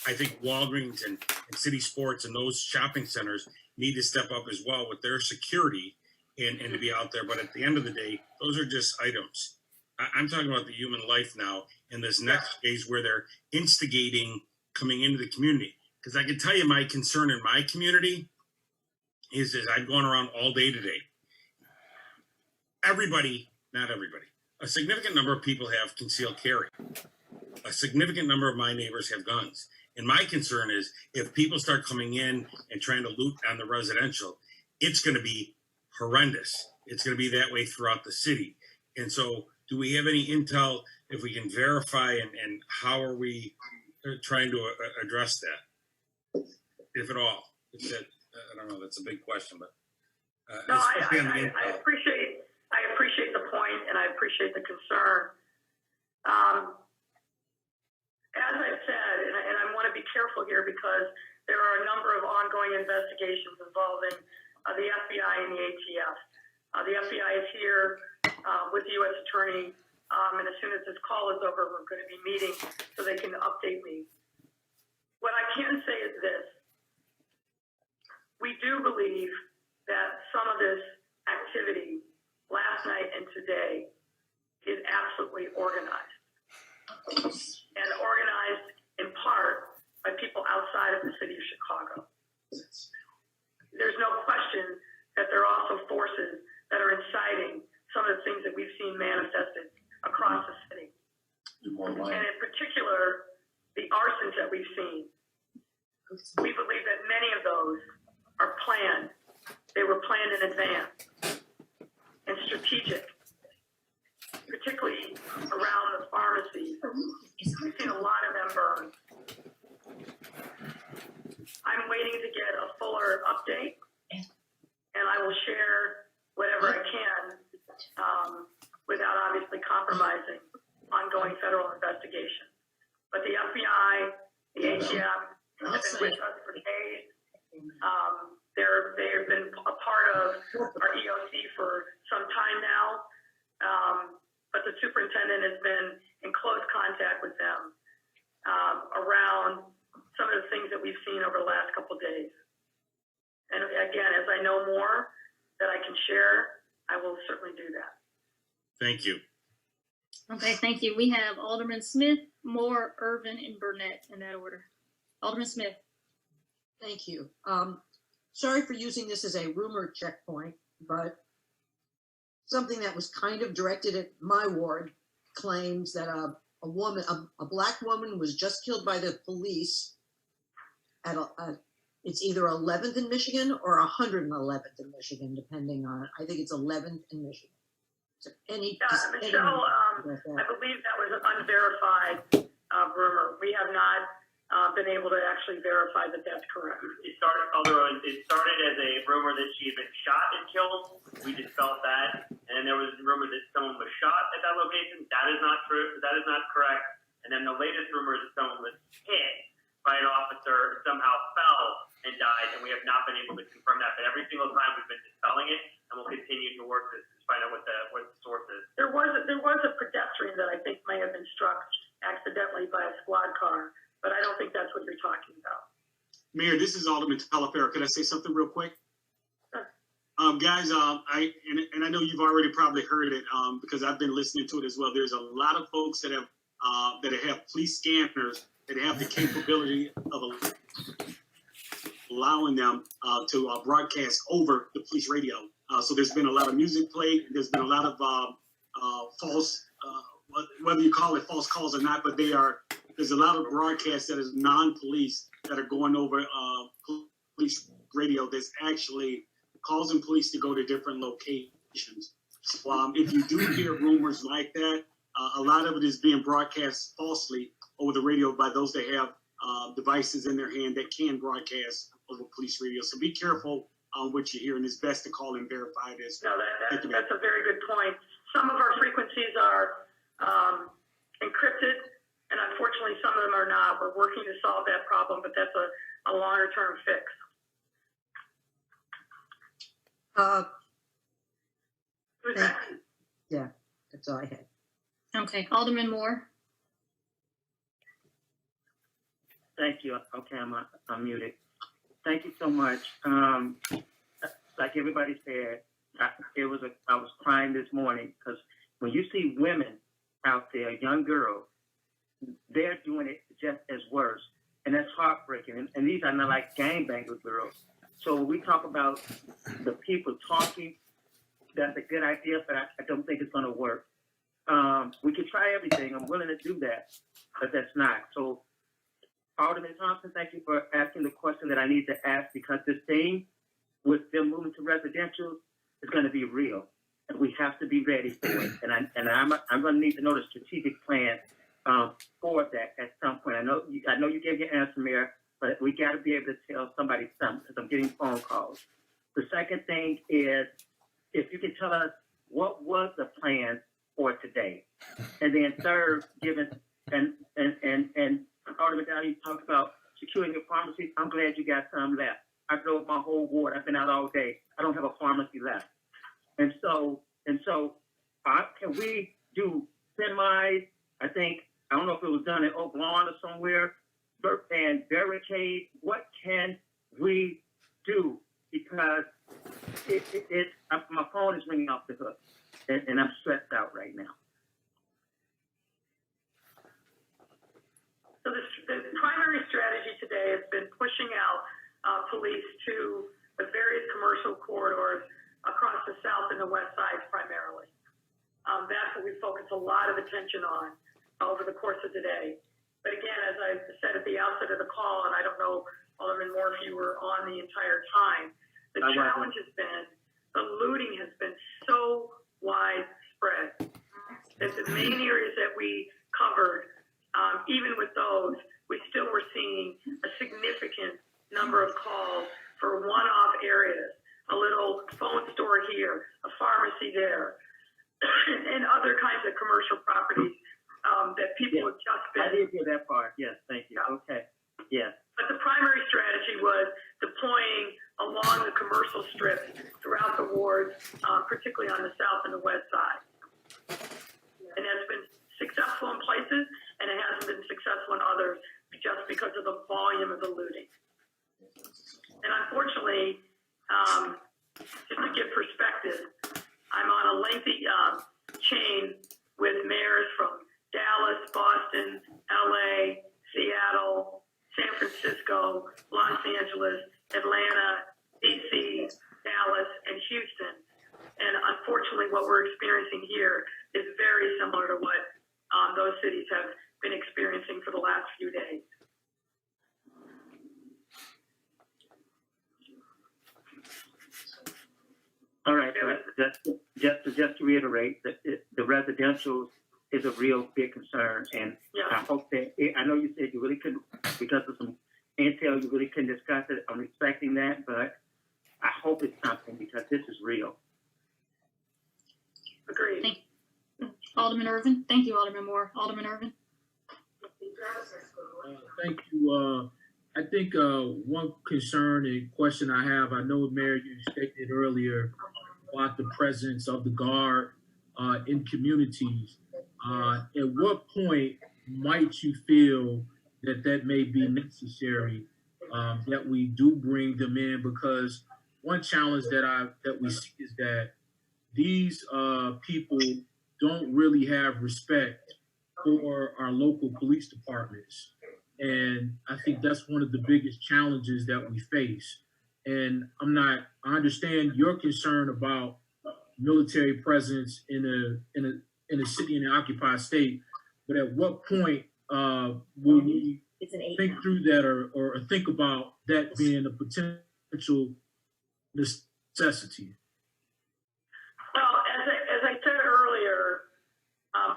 I think Walgreens and City Sports and those shopping centers need to step up as well with their security and to be out there. But at the end of the day, those are just items. I'm talking about the human life now in this next phase where they're instigating coming into the community. Because I can tell you my concern in my community is I've gone around all day today. Everybody, not everybody, a significant number of people have concealed carry. A significant number of my neighbors have guns. And my concern is if people start coming in and trying to loot on the residential, it's going to be horrendous. It's going to be that way throughout the city. And so do we have any intel if we can verify and how are we trying to address that, if at all? I don't know. That's a big question, but no, I appreciate the point and I appreciate the concern. As I've said, and I want to be careful here because there are a number of ongoing investigations involving the FBI and the ATF. The FBI is here with the U.S. Attorney And as soon as this call is over, we're going to be meeting so they can update me. What I can say is this. We do believe that some of this activity last night and today is absolutely organized. And organized in part by people outside of the city of Chicago. There's no question that there are also forces that are inciting some of the things that we've seen manifested across the city. And in particular, the arsons that we've seen. We believe that many of those are planned. They were planned in advance and strategic, particularly around the pharmacies. We've seen a lot of them burn. I'm waiting to get a fuller update, and I will share whatever I can without obviously compromising ongoing federal investigation. But the FBI, the ATF have been with us for days. They've been a part of our EOC for some time now, but the superintendent has been in close contact with them around some of the things that we've seen over the last couple of days. And again, as I know more that I can share, I will certainly do that. Thank you. Okay, thank you. We have Alderman Smith, Moore, Irvin, and Burnett in that order. Alderman Smith. Thank you. Sorry for using this as a rumor checkpoint, but something that was kind of directed at my ward claims that a black woman was just killed by the police at it's either 11th in Michigan or 111th in Michigan, depending on, I think it's 11th in Michigan. So Michelle, I believe that was an unverified rumor. We have not been able to actually verify that that's correct. It started as a rumor that she had been shot and killed. We dispelled that. And then there was a rumor that someone was shot at that location. That is not true. That is not correct. And then the latest rumor is that someone was hit by an officer, somehow fell and died, and we have not been able to confirm that. But every single time we've been dispelling it, and we'll continue to work to find out what the source is. There was a pedestrian that I think may have been struck accidentally by a squad car, but I don't think that's what you're talking about. Mayor, this is Alderman Talaferro. Could I say something real quick? Sure. Guys, I know you've already probably heard it because I've been listening to it as well. There's a lot of folks that have police scanners that have the capability of allowing them to broadcast over the police radio. So there's been a lot of music played. There's been a lot of false, whether you call it false calls or not, but there's a lot of broadcasts that is non-police that are going over police radio that's actually causing police to go to different locations. So if you do hear rumors like that, a lot of it is being broadcast falsely over the radio by those that have devices in their hand that can broadcast over police radio. So be careful on what you hear, and it's best to call and verify this. No, that's a very good point. Some of our frequencies are encrypted, and unfortunately some of them are not. We're working to solve that problem, but that's a longer term fix. Who's that? Yeah, that's all I had. Okay, Alderman Moore. Thank you. Okay, I'm muted. Thank you so much. Like everybody said, I was crying this morning because when you see women out there, young girls, they're doing it just as worse, and that's heartbreaking. And these are not like gangbanger girls. So when we talk about the people talking, that's a good idea, but I don't think it's going to work. We can try everything. I'm willing to do that, but that's not. So, Alderman Thompson, thank you for asking the question that I need to ask, because this thing with them moving to residential is going to be real, and we have to be ready for it. And I'm going to need to know the strategic plan for that at some point. I know you gave your answer, Mayor, but we got to be able to tell somebody something because I'm getting phone calls. The second thing is, if you can tell us what was the plan for today, and then third, given and Alderman Downey talked about securing your pharmacy. I'm glad you got some left. I drove my whole ward. I've been out all day. I don't have a pharmacy left, and so can we do semis. I don't know if it was done in Oak Lawn or somewhere, and barricade. What can we do? Because my phone is ringing off the hook, and I'm stressed out right now. So the primary strategy today has been pushing out police to the various commercial corridors across the south and the west sides primarily. That's what we focus a lot of attention on over the course of today. But again, as I said at the outset of the call, and I don't know, Alderman Moore, if you were on the entire time, the challenge has been, the looting has been so widespread that the main areas that we covered, even with those, we still were seeing a significant number of calls for one-off areas, a little phone store here, a pharmacy there, and other kinds of commercial properties that people have just been. I did hear that part. Yes, thank you. Yeah. Okay. Yes. But the primary strategy was deploying along the commercial strips throughout the wards, particularly on the south and the west side. And that's been successful in places, and it hasn't been successful in others just because of the volume of the looting. And unfortunately, just to give perspective, I'm on a lengthy chain with mayors from Dallas, Boston, LA, Seattle, San Francisco, Los Angeles, Atlanta, DC, Dallas, and Houston. And unfortunately, what we're experiencing here is very similar to what those cities have been experiencing for the last few days. All right. Just to reiterate, the residential is a real big concern, and I hope that I know you said you really couldn't, because of some intel, you really couldn't discuss it. I'm respecting that, but I hope it's something, because this is real. Agreed. Thank you. Alderman Irvin. Thank you, Alderman Moore. Alderman Irvin. Thank you. I think one concern and question I have, I know, Mayor, you stated earlier about the presence of the Guard in communities. At what point might you feel that may be necessary, that we do bring them in? Because one challenge that we see is that these people don't really have respect for our local police departments. And I think that's one of the biggest challenges that we face. And I understand your concern about military presence in a city in an occupied state, but at what point will we think through that or think about that being a potential necessity? Well, as I said earlier,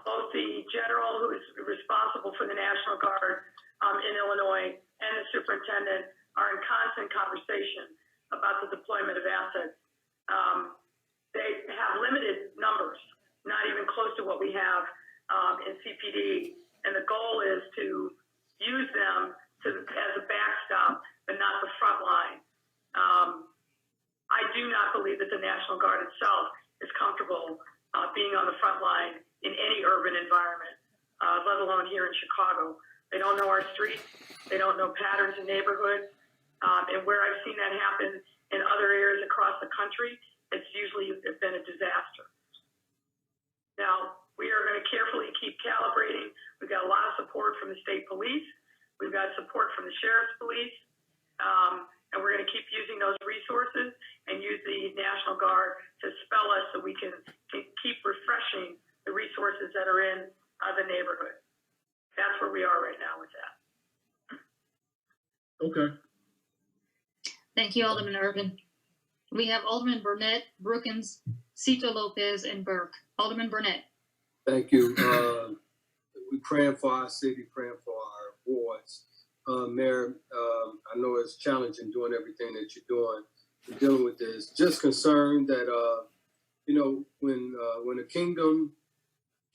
both the general who is responsible for the National Guard in Illinois and the superintendent are in constant conversation about the deployment of assets. They have limited numbers, not even close to what we have in CPD, and the goal is to use them as a backstop, but not the front line. I do not believe that the National Guard itself is comfortable being on the front line in any urban environment, let alone here in Chicago. They don't know our streets. They don't know patterns in neighborhoods. And where I've seen that happen in other areas across the country, it's usually been a disaster. Now, we are going to carefully keep calibrating. We've got a lot of support from the state police. We've got support from the sheriff's police. And we're going to keep using those resources and use the National Guard to spell us so we can keep refreshing the resources that are in the neighborhood. That's where we are right now with that. Okay. Thank you, Alderman Irvin. We have Alderman Burnett, Brookins, Cito Lopez, and Burke. Alderman Burnett. Thank you. We're praying for our city, praying for our wards. Mayor, I know it's challenging doing everything that you're doing, dealing with this. Just concerned that, when the kingdom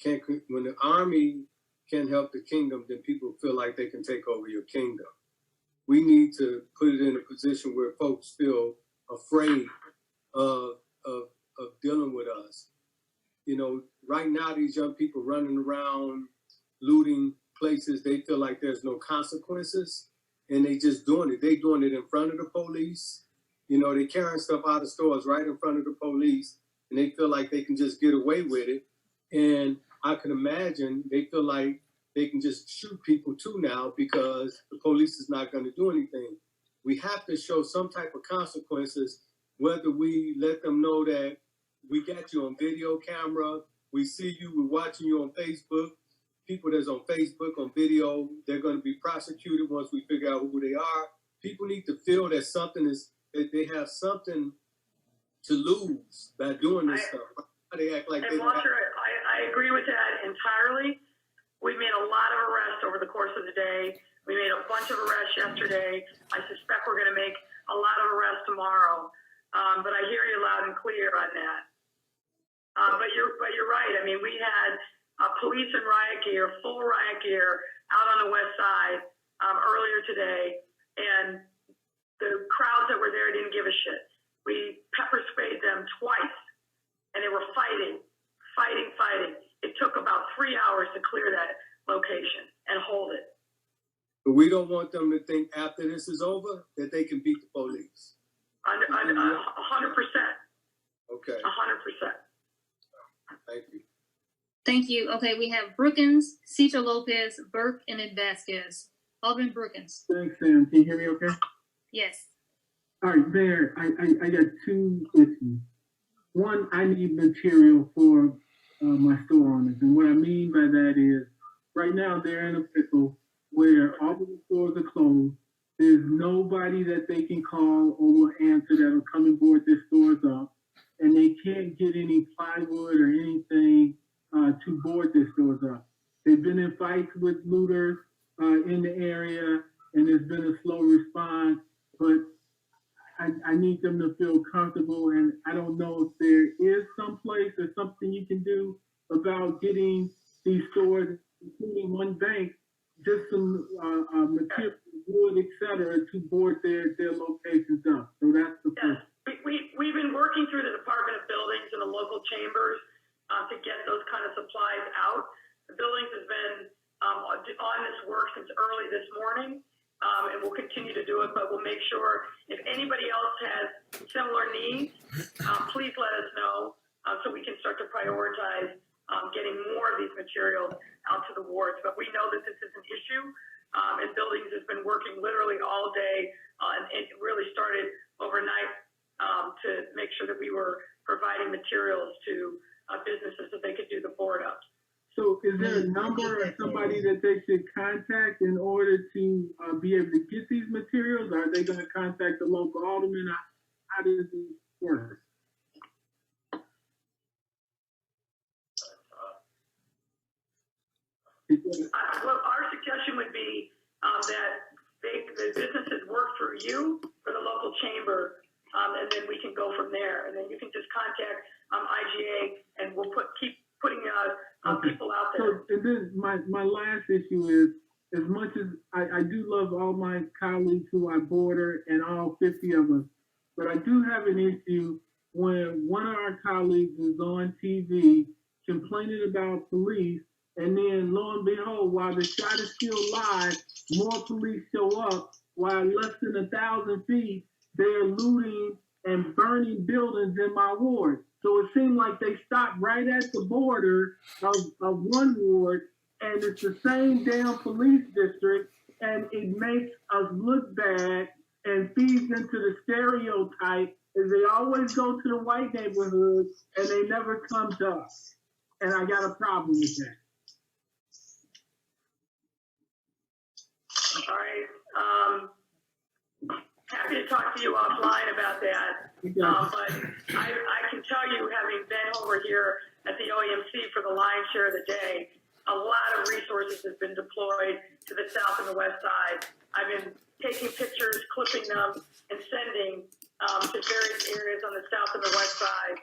can't, when the army can't help the kingdom, then people feel like they can take over your kingdom. We need to put it in a position where folks feel afraid of dealing with us. You know, right now these young people running around looting places, they feel like there's no consequences, and they just doing it. They doing it in front of the police. You know, they carrying stuff out of stores right in front of the police, and they feel like they can just get away with it. And I can imagine they feel like they can just shoot people too now because the police is not going to do anything. We have to show some type of consequences, whether we let them know that we got you on video camera, we see you, we're watching you on Facebook. People that's on Facebook, on video, they're going to be prosecuted once we figure out who they are. People need to feel that that they have something to lose by doing this stuff. They act like and Walter, I agree with that entirely. We made a lot of arrests over the course of the day. We made a bunch of arrests yesterday. I suspect we're going to make a lot of arrests tomorrow. But I hear you loud and clear on that. But you're right. I mean, we had police in riot gear, full riot gear, out on the west side earlier today, and the crowds that were there didn't give a shit. We pepper sprayed them twice, and they were fighting. It took about 3 hours to clear that location and hold it. But we don't want them to think after this is over that they can beat the police. 100%. Okay. 100%. Thank you. Thank you. Okay, we have Brookins, Cito Lopez, Burke, and then Vasquez. Alderman Brookins. Thanks, Sam. Can you hear me okay? Yes. All right, Mayor, I got two issues. One, I need material for my store owners. And what I mean by that is, right now they're in a pickle where all of the stores are closed. There's nobody that they can call or will answer that'll come and board their stores up. And they can't get any plywood or anything to board their stores up. They've been in fights with looters in the area, and there's been a slow response, but I need them to feel comfortable, and I don't know if there is some place or something you can do about getting these stores, including one bank, just some material, wood, etc., to board their locations up. So that's the first. We've been working through the Department of Buildings and the local chambers to get those kind of supplies out. The buildings has been on this work since early this morning, and we'll continue to do it, but we'll make sure if anybody else has similar needs, please let us know so we can start to prioritize getting more of these materials out to the wards. But we know that this is an issue, and Buildings has been working literally all day, and it really started overnight to make sure that we were providing materials to businesses so they could do the board up. So is there a number or somebody that they should contact in order to be able to get these materials? Are they going to contact the local alderman? How does it work? Well, our suggestion would be that the businesses work through you for the local chamber, and then we can go from there. And then you can just contact IGA, and we'll keep putting people out there. So, and then my last issue is, as much as I do love all my colleagues who I border and all 50 of us, but I do have an issue when one of our colleagues is on TV complaining about police, and then lo and behold, while the shot is still live, more police show up, while less than 1,000 feet, they're looting and burning buildings in my ward. So it seemed like they stopped right at the border of one ward, and it's the same damn police district, and it makes us look bad and feeds into the stereotype is they always go to the white neighborhoods and they never come to us. And I got a problem with that. All right. Happy to talk to you offline about that. But I can tell you, having been over here at the OEMC for the lion's share of the day, a lot of resources have been deployed to the south and the west side. I've been taking pictures, clipping them, and sending to various areas on the south and the west side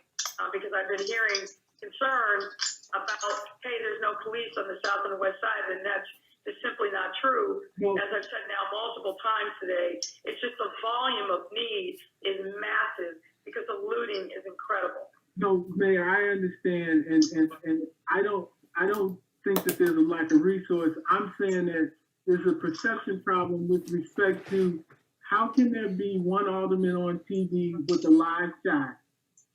because I've been hearing concerns about, hey, there's no police on the south and the west side, and that's is simply not true. As I've said now multiple times today, it's just the volume of need is massive because the looting is incredible. No, Mayor, I understand, and I don't think that there's a lack of resource. I'm saying that there's a perception problem with respect to how can there be one alderman on TV with a live shot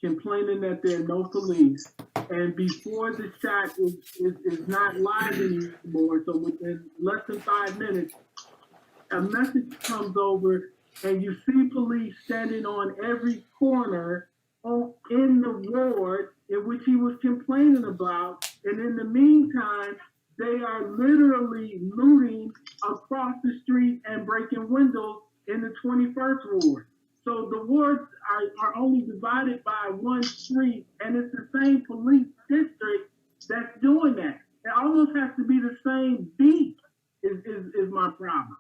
complaining that there are no police, and before the shot is not live anymore, so within less than 5 minutes, a message comes over and you see police standing on every corner in the ward in which he was complaining about. And in the meantime, they are literally looting across the street and breaking windows in the 21st ward. So the wards are only divided by one street, and it's the same police district that's doing that. It almost has to be the same beat is my problem.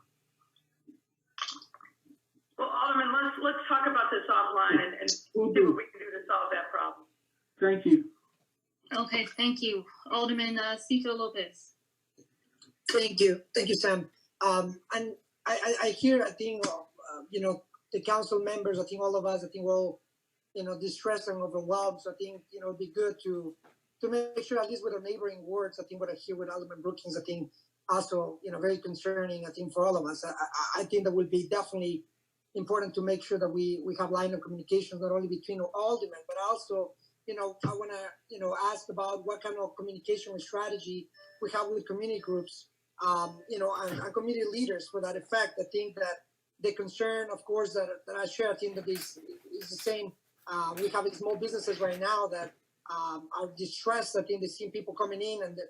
Well, Alderman, let's talk about this offline and see what we can do to solve that problem. Thank you. Okay, thank you. Alderman Cito Lopez. Thank you, Sam. And I hear, I think, the council members, I think all of us, I think we're all, distressed and overwhelmed. So I think, it'd be good to make sure, at least with our neighboring wards, I think what I hear with Alderman Brookings, I think also, very concerning, I think, for all of us. I think that would be definitely important to make sure that we have line of communication, not only between aldermen, but also, I want to, ask about what kind of communication strategy we have with community groups, and community leaders for that effect. I think that the concern, of course, that I share, I think that is the same. We have small businesses right now that are distressed. I think they see people coming in, and that,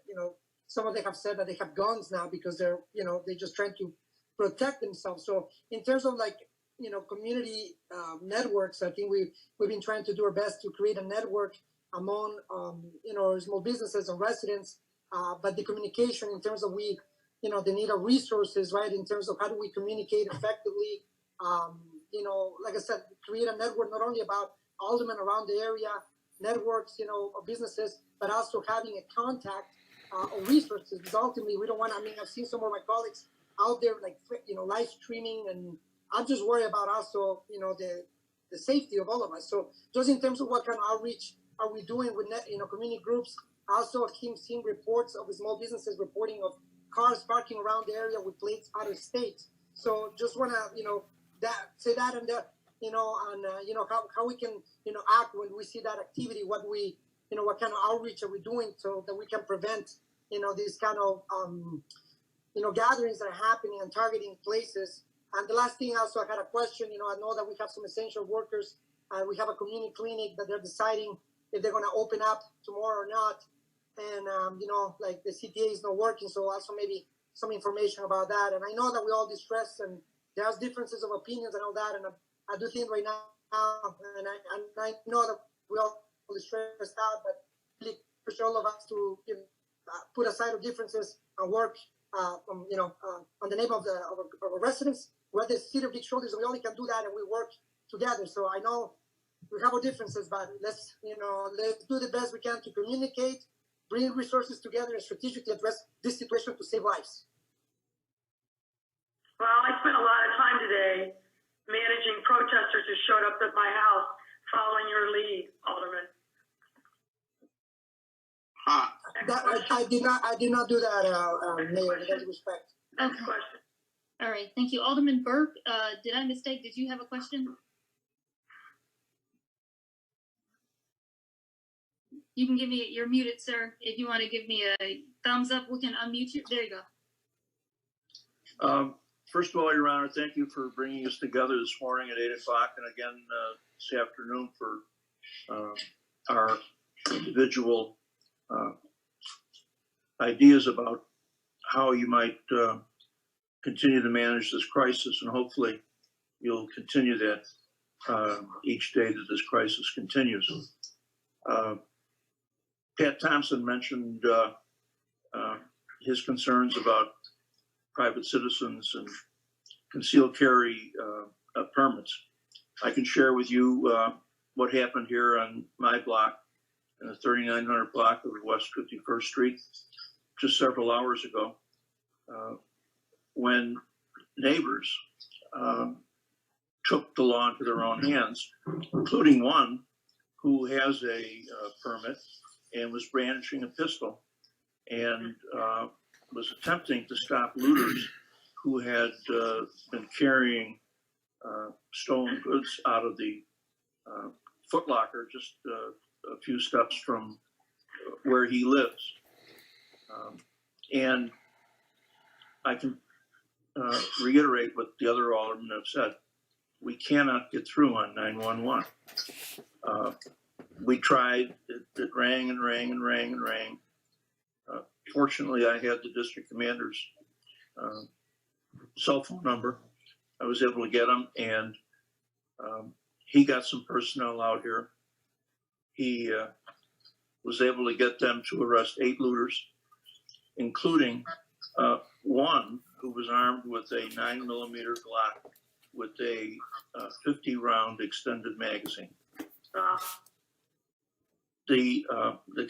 some of them have said that they have guns now because they're just trying to protect themselves. So in terms of community networks, I think we've been trying to do our best to create a network among small businesses and residents. But the communication in terms of the need of resources, right? In terms of how do we communicate effectively? Like I said, create a network not only about aldermen around the area, networks, of businesses, but also having a contact of resources. Because ultimately, we don't want. I mean, I've seen some of my colleagues out there, live streaming, and I'm just worried about also, the safety of all of us. So just in terms of what kind of outreach are we doing with community groups? Also, I've seen reports of small businesses reporting of cars parking around the area with plates out of state. So just want to, say that and that, how we can, act when we see that activity, what kind of outreach are we doing so that we can prevent, these kind of, gatherings that are happening and targeting places. And the last thing also, I had a question, I know that we have some essential workers, we have a community clinic that they're deciding if they're going to open up tomorrow or not. And, the CTA is not working, so also maybe some information about that. And I know that we all distressed and there's differences of opinions and all that. And I do think right now, and I know that we all distressed out, but really push all of us to put aside our differences and work, on the name of our residents. We're the city of Big Shoulders, and we only can do that, and we work together. So I know we have our differences, but let's do the best we can to communicate, bring resources together, and strategically address this situation to save lives. Well, I spent a lot of time today managing protesters who showed up at my house following your lead, Alderman. I did not do that, Mayor, with respect. Next question. All right, thank you. Alderman Burke, did I mistake? Did you have a question? You can give me, you're muted, sir. If you want to give me a thumbs up, we can unmute you. There you go. First of all, Your Honor, thank you for bringing us together this morning at 8 o'clock and again this afternoon for our individual ideas about how you might continue to manage this crisis, and hopefully you'll continue that each day that this crisis continues. Pat Thompson mentioned his concerns about private citizens and concealed carry permits. I can share with you what happened here on my block, in the 3900 block of West 51st Street, just several hours ago, when neighbors took the law into their own hands, including one who has a permit and was brandishing a pistol and was attempting to stop looters who had been carrying stolen goods out of the Foot Locker just a few steps from where he lives. And I can reiterate what the other aldermen have said. We cannot get through on 911. We tried, it rang and rang and rang and rang. Fortunately, I had the district commander's cell phone number. I was able to get him, and he got some personnel out here. He was able to get them to arrest 8 looters, including one who was armed with a 9mm Glock with a 50-round extended magazine. The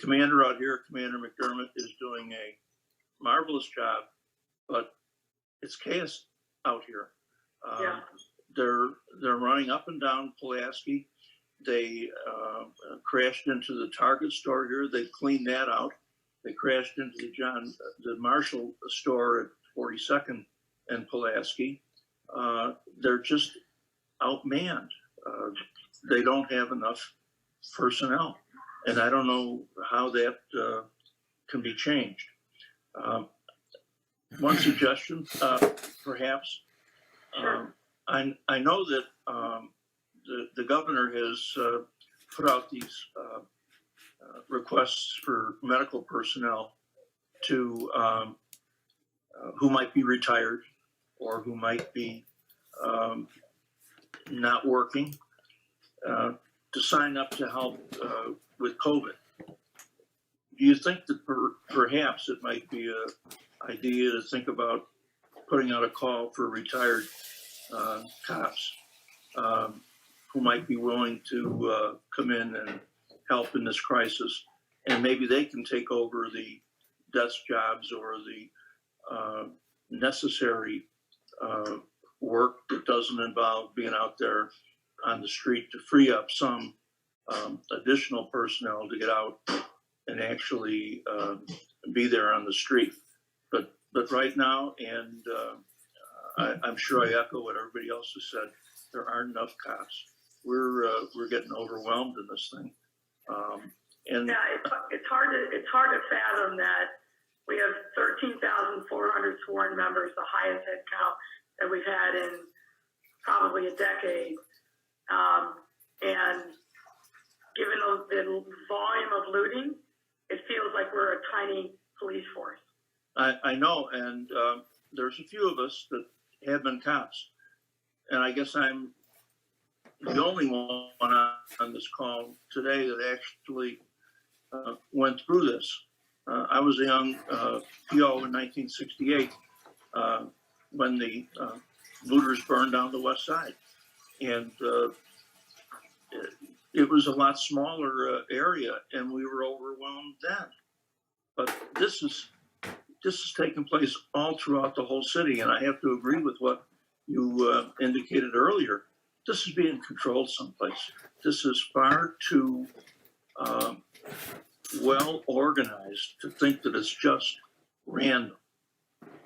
commander out here, Commander McDermott, is doing a marvelous job, but it's chaos out here. They're running up and down Pulaski. They crashed into the Target store here. They cleaned that out. They crashed into the Marshall store at 42nd and Pulaski. They're just outmanned. They don't have enough personnel, and I don't know how that can be changed. One suggestion, perhaps. I know that the governor has put out these requests for medical personnel to who might be retired or who might be not working to sign up to help with COVID. Do you think that perhaps it might be an idea to think about putting out a call for retired cops who might be willing to come in and help in this crisis, and maybe they can take over the desk jobs or the necessary work that doesn't involve being out there on the street to free up some additional personnel to get out and actually be there on the street. But right now, and I'm sure I echo what everybody else has said, there aren't enough cops. We're getting overwhelmed in this thing. And yeah, it's hard to fathom that we have 13,400 sworn members, the highest head count that we've had in probably a decade. And given the volume of looting, it feels like we're a tiny police force. I know, and there's a few of us that have been cops, and I guess I'm the only one on this call today that actually went through this. I was a young PO in 1968 when the looters burned down the west side, and it was a lot smaller area, and we were overwhelmed then. But this is taking place all throughout the whole city, and I have to agree with what you indicated earlier. This is being controlled someplace. This is far too well organized to think that it's just random.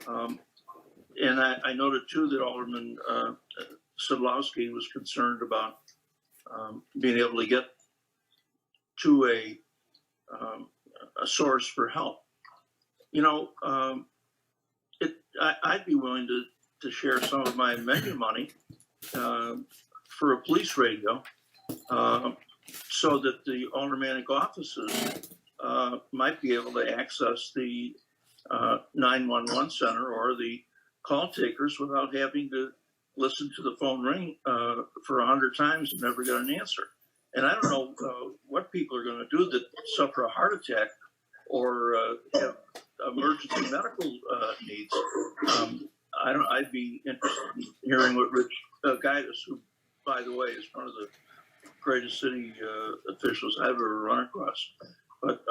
And I noted too that Alderman Sadlowski was concerned about being able to get to a source for help. You know, I'd be willing to share some of my menu money for a police radio so that the aldermanic offices might be able to access the 911 center or the call takers without having to listen to the phone ring for 100 times and never get an answer. And I don't know what people are going to do that suffer a heart attack or have emergency medical needs. I'd be interested in hearing what Rich Gaius, who, by the way, is one of the greatest city officials I've ever run across. But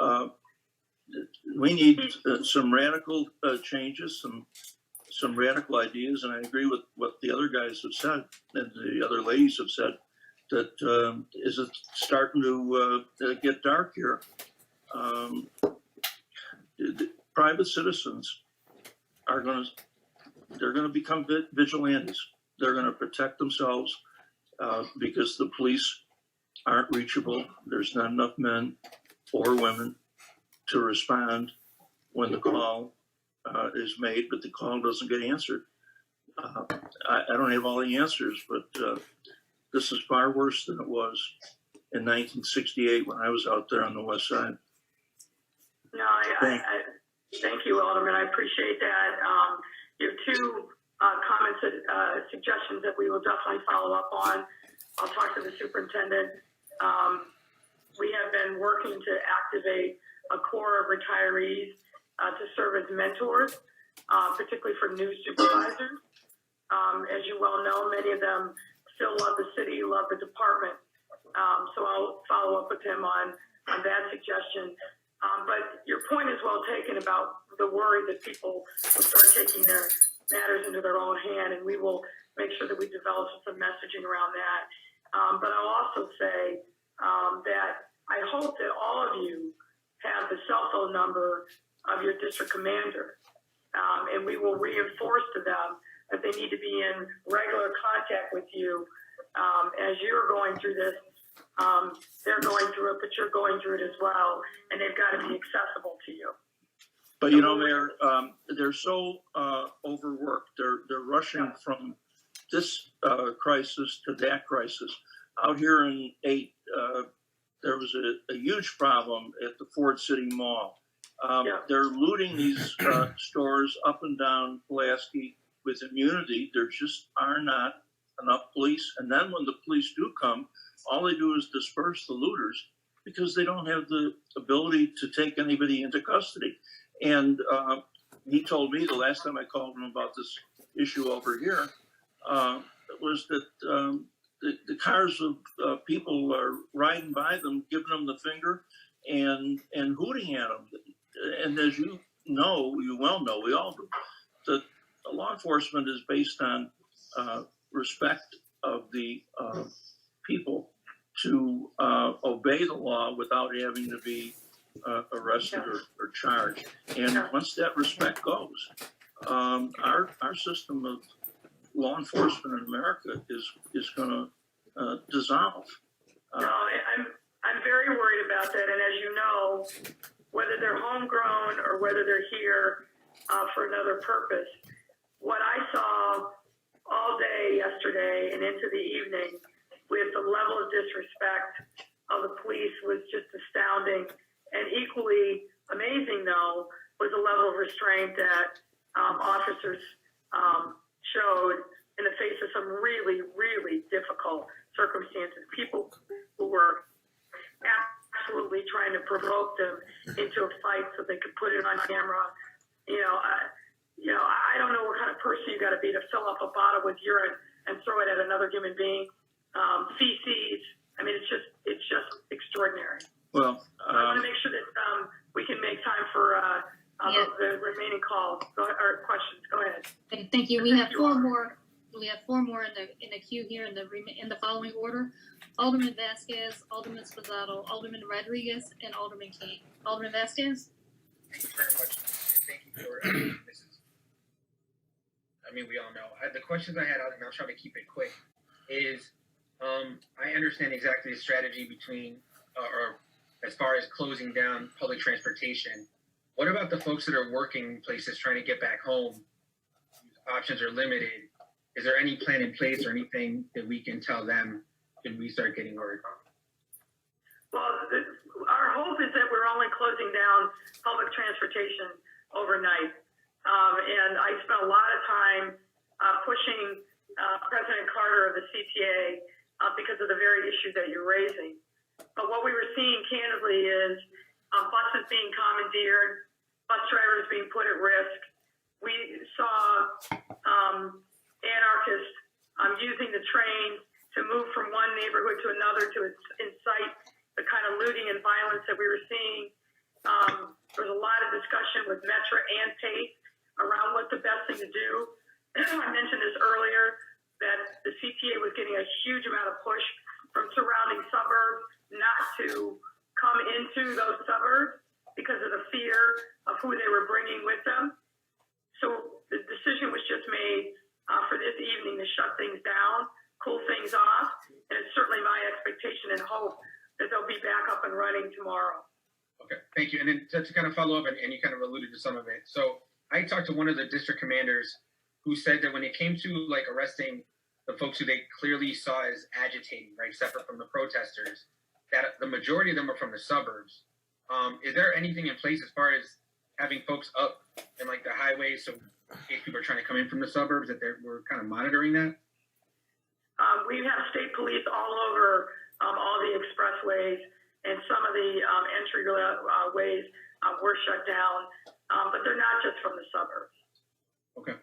we need some radical changes, some radical ideas, and I agree with what the other guys have said and the other ladies have said. that is it starting to get dark here. Private citizens are they're going to become vigilantes. They're going to protect themselves because the police aren't reachable. There's not enough men or women to respond when the call is made, but the call doesn't get answered. I don't have all the answers, but this is far worse than it was in 1968 when I was out there on the west side. No, thank you, Alderman. I appreciate that. You have two comments, suggestions that we will definitely follow up on. I'll talk to the superintendent. We have been working to activate a core of retirees to serve as mentors, particularly for new supervisors. As you well know, many of them still love the city, love the department. So I'll follow up with him on that suggestion. But your point is well taken about the worry that people will start taking their matters into their own hand, and we will make sure that we develop some messaging around that. But I'll also say that I hope that all of you have the cell phone number of your district commander, and we will reinforce to them that they need to be in regular contact with you as you're going through this. They're going through it, but you're going through it as well, and they've got to be accessible to you. But you know, Mayor, they're so overworked. They're rushing from this crisis to that crisis. Out here in 8, there was a huge problem at the Ford City Mall. They're looting these stores up and down Pulaski with immunity. There just are not enough police. And then when the police do come, all they do is disperse the looters because they don't have the ability to take anybody into custody. And he told me the last time I called him about this issue over here was that the cars of people are riding by them, giving them the finger and hooting at them. And as you know, you well know, we all do, that law enforcement is based on respect of the people to obey the law without having to be arrested or charged. And once that respect goes, our system of law enforcement in America is going to dissolve. No, I'm very worried about that. And as you know, whether they're homegrown or whether they're here for another purpose, what I saw all day yesterday and into the evening with the level of disrespect of the police was just astounding. And equally amazing, though, was the level of restraint that officers showed in the face of some really, really difficult circumstances. People who were absolutely trying to provoke them into a fight so they could put it on camera. I don't know what kind of person you got to be to fill up a bottle with urine and throw it at another human being. Feces. I mean, it's just extraordinary. Well, I want to make sure that we can make time for the remaining calls or questions. Go ahead. Thank you. We have four more. We have 4 more in the queue here in the following order: Alderman Vasquez, Alderman Sposato, Alderman Rodriguez, and Alderman King. Alderman Vasquez. Thank you very much. Thank you for this. We all know. The questions I had, and I'll try to keep it quick, is I understand exactly the strategy between, or as far as closing down public transportation. What about the folks that are working places trying to get back home? Options are limited. Is there any plan in place or anything that we can tell them when we start getting word? Well, our hope is that we're only closing down public transportation overnight. And I spent a lot of time pushing President Carter of the CTA because of the very issue that you're raising. But what we were seeing candidly is buses being commandeered, bus drivers being put at risk. We saw anarchists using the train to move from one neighborhood to another to incite the kind of looting and violence that we were seeing. There was a lot of discussion with Metra and Pace around what the best thing to do. I mentioned this earlier, that the CTA was getting a huge amount of push from surrounding suburbs not to come into those suburbs because of the fear of who they were bringing with them. So the decision was just made for this evening to shut things down, cool things off, and it's certainly my expectation and hope that they'll be back up and running tomorrow. Okay, thank you. And then to kind of follow up, and you kind of alluded to some of it. So I talked to one of the district commanders who said that when it came to like arresting the folks who they clearly saw as agitating, right, separate from the protesters, that the majority of them are from the suburbs. Is there anything in place as far as having folks up in like the highways, so if people are trying to come in from the suburbs, that we're kind of monitoring that? We have state police all over all the expressways, and some of the entry ways were shut down, but they're not just from the suburbs. Okay.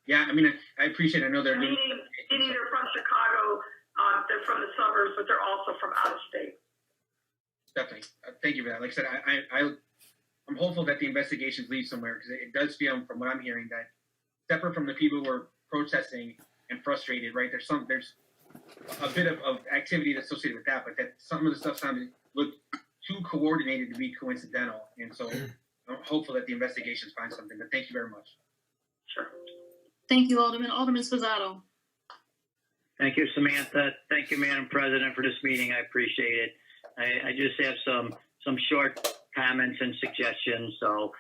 Yeah, I mean, I appreciate it. I know they're Meaning they're from Chicago, they're from the suburbs, but they're also from out of state. Definitely. Thank you for that. Like I said, I'm hopeful that the investigations lead somewhere, because it does feel, from what I'm hearing, that separate from the people who are protesting and frustrated, right? There's a bit of activity that's associated with that, but that some of the stuff looked too coordinated to be coincidental. And so I'm hopeful that the investigations find something. But thank you very much. Sure. Thank you, Alderman. Alderman Sposato. Thank you, Samantha. Thank you, Madam President, for this meeting. I appreciate it. I just have some short comments and suggestions. So,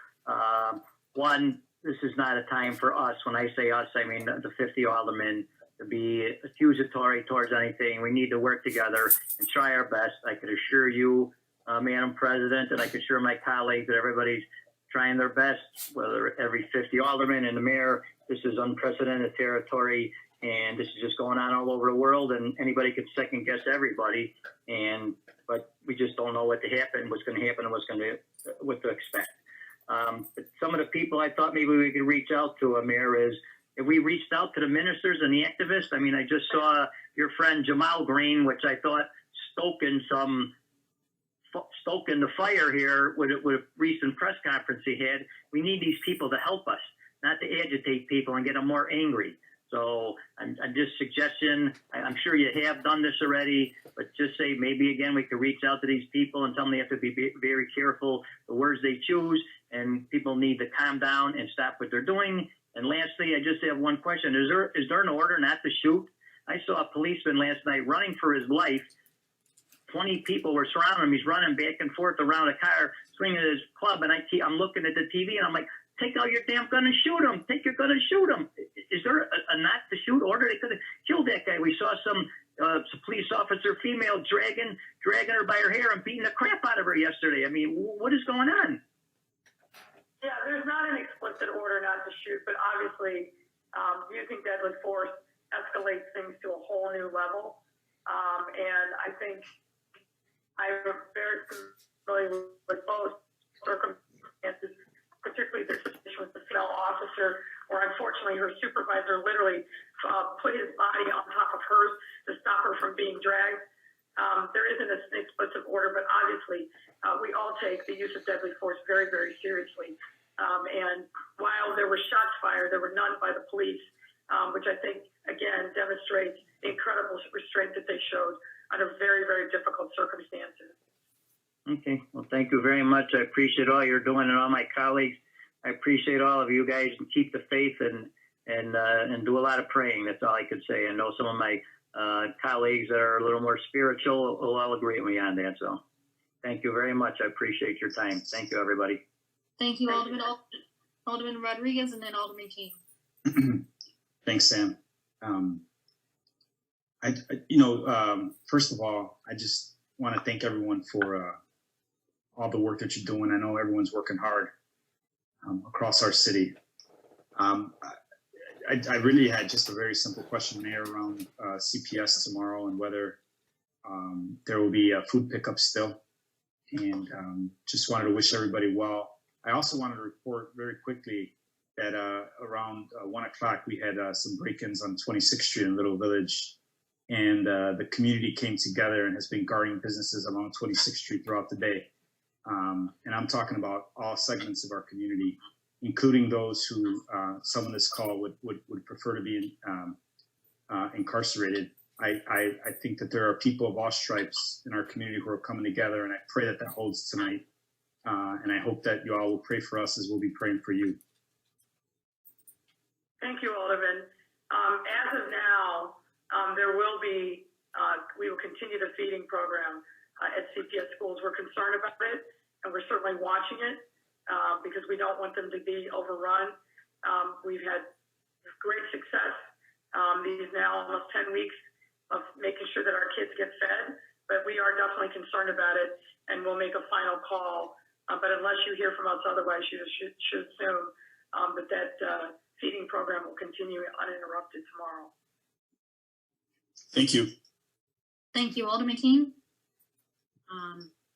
one, this is not a time for us. When I say us, I mean the 50 aldermen, to be accusatory towards anything. We need to work together and try our best. I can assure you, Madam President, and I can assure my colleagues that everybody's trying their best, whether every 50 aldermen and the mayor. This is unprecedented territory, and this is just going on all over the world, and anybody could second guess everybody. But we just don't know what's going to happen, and what to expect. But some of the people I thought maybe we could reach out to, Mayor, is if we reached out to the ministers and the activists. I mean, I just saw your friend Jamal Green, which I thought stoking the fire here with a recent press conference he had. We need these people to help us, not to agitate people and get them more angry. So I'm just suggesting, I'm sure you have done this already, but just say maybe again we could reach out to these people and tell them they have to be very careful the words they choose, and people need to calm down and stop what they're doing. And lastly, I just have one question. Is there an order not to shoot? I saw a policeman last night running for his life. 20 people were surrounding him. He's running back and forth around a car, swinging his club, and I'm looking at the TV and I'm like, take out your damn gun and shoot him. Take your gun and shoot him. Is there a not to shoot order? They could have killed that guy. We saw some police officer, female, dragging her by her hair and beating the crap out of her yesterday. I mean, what is going on? Yeah, there's not an explicit order not to shoot, but obviously using deadly force escalates things to a whole new level. And I think I'm very familiar with both circumstances, particularly the situation with the female officer, where unfortunately her supervisor literally put his body on top of hers to stop her from being dragged. There isn't an explicit order, but obviously we all take the use of deadly force very, very seriously. And while there were shots fired, there were none by the police, which I think, again, demonstrates the incredible restraint that they showed under very, very difficult circumstances. Okay. Well, thank you very much. I appreciate all you're doing, and all my colleagues. I appreciate all of you guys, and keep the faith and do a lot of praying. That's all I could say. I know some of my colleagues that are a little more spiritual will all agree with me on that. So thank you very much. I appreciate your time. Thank you, everybody. Thank you, Alderman Rodriguez, and then Alderman King. Thanks, Sam. First of all, I just want to thank everyone for all the work that you're doing. I know everyone's working hard across our city. I really had just a very simple question, Mayor, around CPS tomorrow and whether there will be a food pickup still. And just wanted to wish everybody well. I also wanted to report very quickly that around 1 o'clock we had some break-ins on 26th Street in Little Village. And the community came together and has been guarding businesses along 26th Street throughout the day. And I'm talking about all segments of our community, including those who some of this call would prefer to be incarcerated. I think that there are people of all stripes in our community who are coming together, and I pray that that holds tonight. And I hope that you all will pray for us as we'll be praying for you. Thank you, Alderman. As of now, there will be, we will continue the feeding program at CPS schools. We're concerned about it, and we're certainly watching it because we don't want them to be overrun. We've had great success these now almost 10 weeks of making sure that our kids get fed, but we are definitely concerned about it, and we'll make a final call. But unless you hear from us otherwise, you should assume that feeding program will continue uninterrupted tomorrow. Thank you. Thank you, Alderman Keene.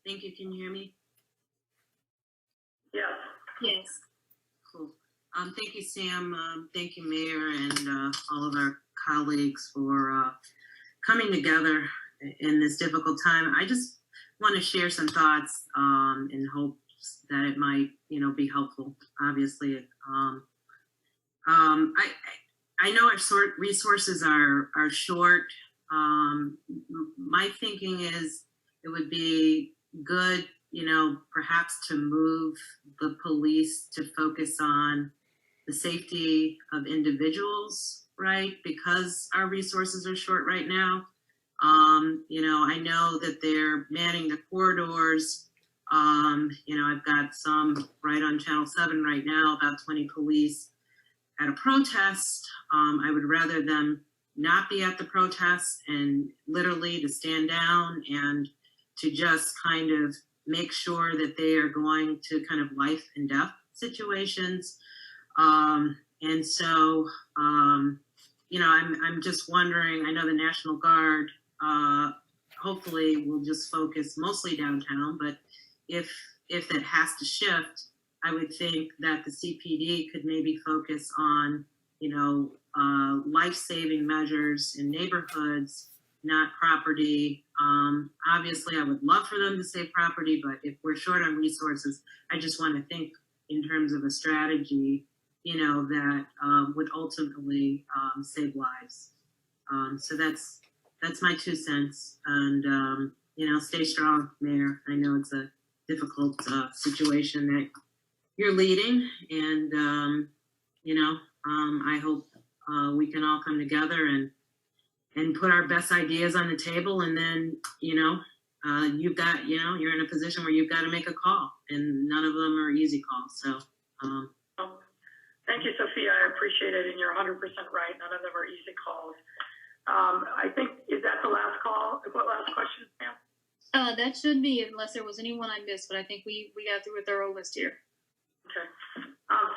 Thank you. Can you hear me? Yes. Yes. Cool. Thank you, Sam. Thank you, Mayor, and all of our colleagues for coming together in this difficult time. I just want to share some thoughts in hopes that it might, be helpful. Obviously, I know our resources are short. My thinking is it would be good, perhaps to move the police to focus on the safety of individuals, right? Because our resources are short right now. I know that they're manning the corridors. I've got some right on Channel 7 right now, about 20 police at a protest. I would rather them not be at the protest and literally to stand down and to just kind of make sure that they are going to kind of life and death situations. And so, I'm just wondering, I know the National Guard hopefully will just focus mostly downtown, but if that has to shift, I would think that the CPD could maybe focus on, life-saving measures in neighborhoods, not property. Obviously, I would love for them to save property, but if we're short on resources, I just want to think in terms of a strategy, that would ultimately save lives. So that's my 2 cents. And, stay strong, Mayor. I know it's a difficult situation that you're leading, and I hope we can all come together and put our best ideas on the table, and then you've got you're in a position where you've got to make a call, and none of them are easy calls. So thank you, Sophia. I appreciate it, and you're 100% right. None of them are easy calls. I think, is that the last call? What last question, Sam? That should be, unless there was anyone I missed, but I think we got through a thorough list here. Okay.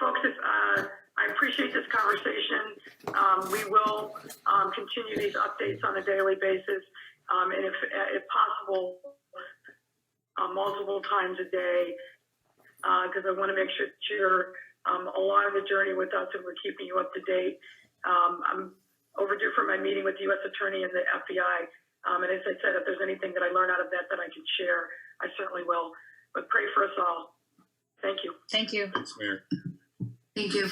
Folks, I appreciate this conversation. We will continue these updates on a daily basis, and if possible, multiple times a day, because I want to make sure that you're along the journey with us and we're keeping you up to date. I'm overdue for my meeting with the U.S. Attorney and the FBI. And as I said, if there's anything that I learn out of that I can share, I certainly will. But pray for us all. Thank you. Thank you. Thanks, Mayor. thank you.